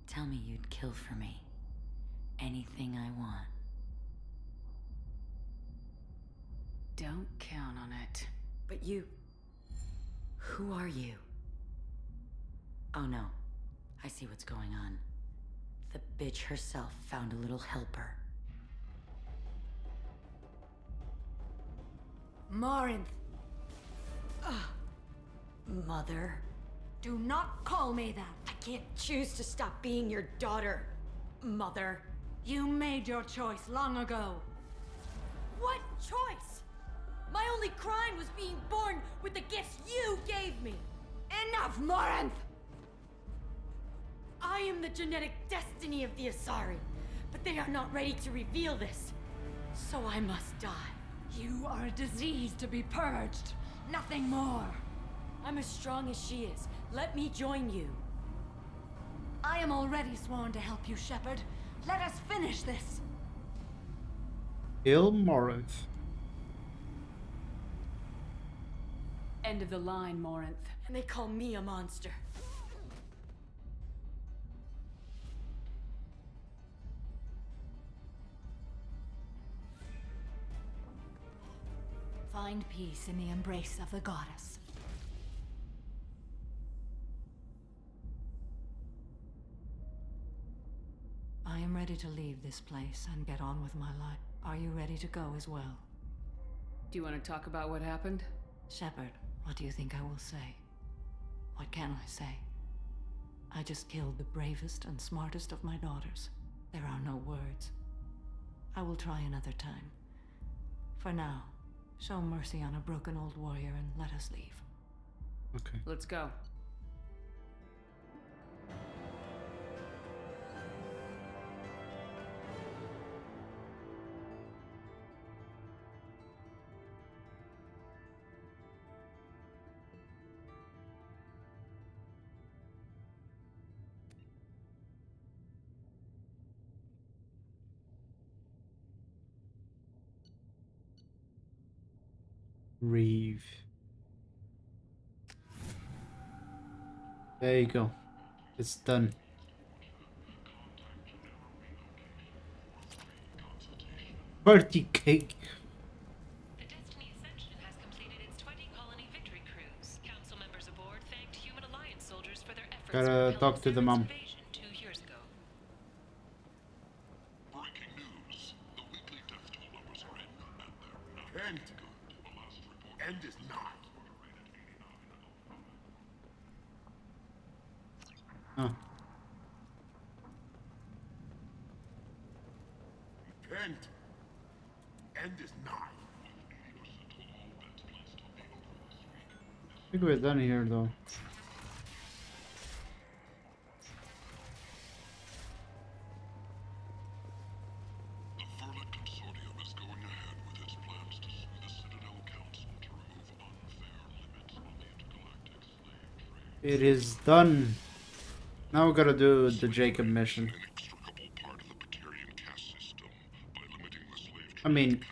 Tell me you'd kill for me. Anything I want. Don't count on it. But you... Who are you? Oh no. I see what's going on. The bitch herself found a little helper. Morinth! Mother. Do not call me that! I can't choose to stop being your daughter, Mother. You made your choice long ago. What choice? My only crime was being born with the gifts you gave me. Enough, Morinth! I am the genetic destiny of the Asari, but they are not ready to reveal this. So I must die. You are a disease to be purged. Nothing more. I'm as strong as she is. Let me join you. I am already sworn to help you, Shepard. Let us finish this. Kill Morinth. End of the line, Morinth. And they call me a monster. Find peace in the embrace of the goddess. I am ready to leave this place and get on with my life. Are you ready to go as well? Do you want to talk about what happened? Shepard, what do you think I will say? What can I say? I just killed the bravest and smartest of my daughters. There are no words. I will try another time. For now, show mercy on a broken old warrior and let us leave. Okay. Let's go. Reeve. There you go. It's done. Birthday cake. The Destiny Ascension has completed its 20-colony victory cruise. Council members aboard thanked Human Alliance soldiers for their efforts Gotta talk to the mom. invasion 2 years ago. Breaking news. The weekly death toll numbers are in, and they're not End. good. The last report. End is not. Oh. Repent. End is nigh. I think we're done here though. The Verlet Consortium is going ahead with its plans to sue the Citadel Council to remove unfair limits on the intergalactic slave trade. It is done. Now we gotta do the Jacob mission. I mean,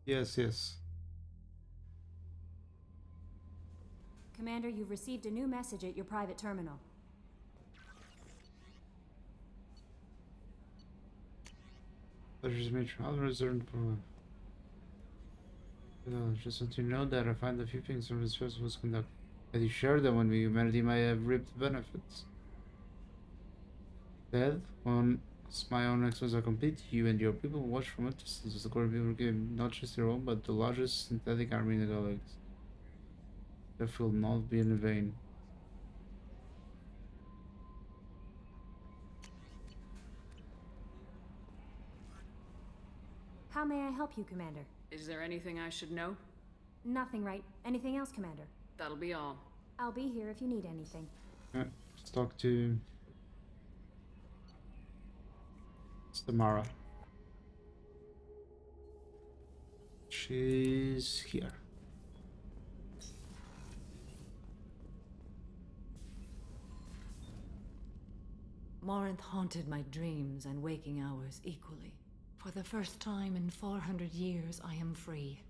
yes, yes. Commander, you've received a new message at your private terminal. Pleasures made travel reserved for. Just want to know that I find a few things from this festival's conduct. That you share them when humanity might have reaped benefits. Dead, once my own exploits are complete, you and your people will watch from a distance as the core people give not just their own, but the largest synthetic army in the galaxy. That will not be in vain. How may I help you, Commander? Is there anything I should know? Nothing, right? Anything else, Commander? That'll be all. I'll be here if you need anything. Let's talk to Samara. She's here. Morinth haunted my dreams and waking hours equally. For the first time in 400 years, I am free.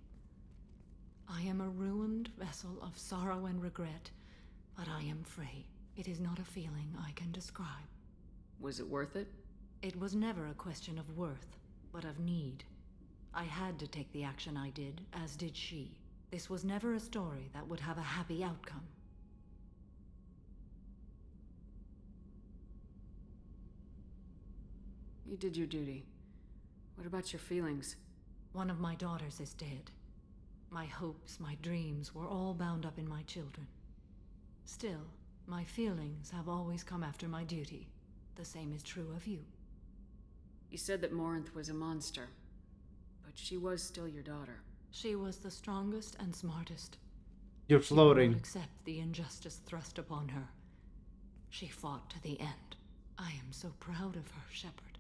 I am a ruined vessel of sorrow and regret, but I am free. It is not a feeling I can describe. Was it worth it? It was never a question of worth, but of need. I had to take the action I did, as did she. This was never a story that would have a happy outcome. You did your duty. What about your feelings? One of my daughters is dead. My hopes, my dreams were all bound up in my children. Still, my feelings have always come after my duty. The same is true of you. You said that Morinth was a monster, but she was still your daughter. She was the strongest and smartest. You're floating. She would not accept the injustice thrust upon her. She fought to the end. I am so proud of her, Shepard.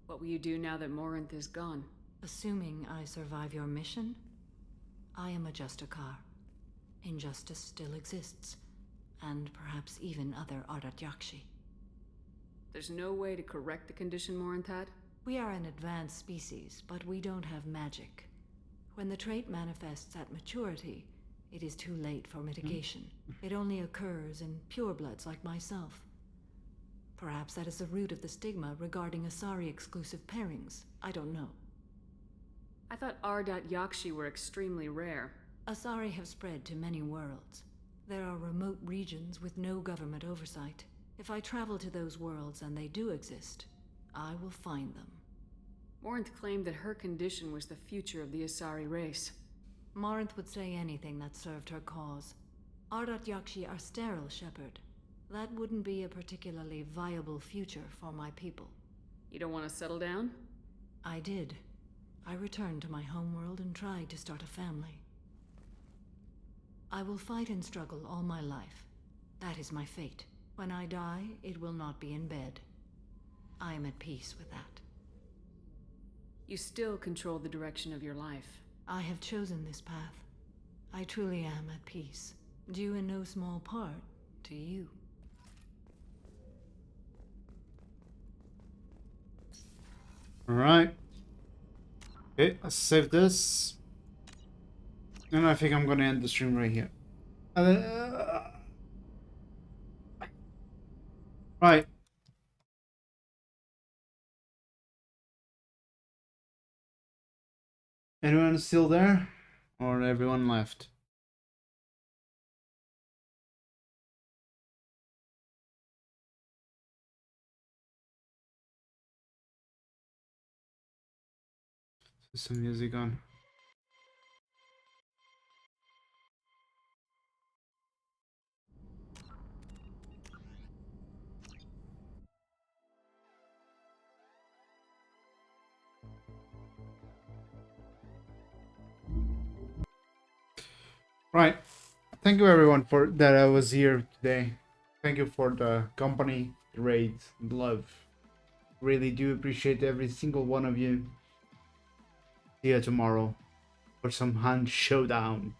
What will you do now that Morinth is gone? Assuming I survive your mission, I am a Justicar. Injustice still exists, and perhaps even other Ardat Yakshi. There's no way to correct the condition Morinth had? We are an advanced species, but we don't have magic. When the trait manifests at maturity, it is too late for mitigation. It only occurs in purebloods like myself. Perhaps that is the root of the stigma regarding Asari-exclusive pairings. I don't know. I thought Ardat Yakshi were extremely rare. Asari have spread to many worlds. There are remote regions with no government oversight. If I travel to those worlds and they do exist, I will find them. Morinth claimed that her condition was the future of the Asari race. Morinth would say anything that served her cause. Ardat Yakshi are sterile, Shepard. That wouldn't be a particularly viable future for my people. You don't want to settle down? I did. I returned to my homeworld and tried to start a family. I will fight and struggle all my life. That is my fate. When I die, it will not be in bed. I am at peace with that. You still control the direction of your life. I have chosen this path. I truly am at peace, due in no small part to you. Alright. Okay, let's save this. And I think I'm gonna end the stream right here. Right. Anyone still there? Or everyone left? Some music on. Right. Thank you everyone for that I was here today. Thank you for the company, the raids, the love. Really do appreciate every single one of you. See you tomorrow for some hand showdown.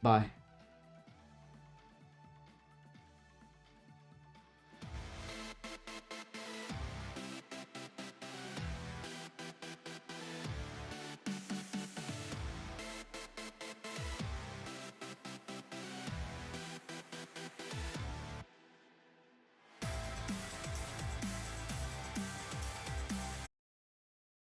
Bye.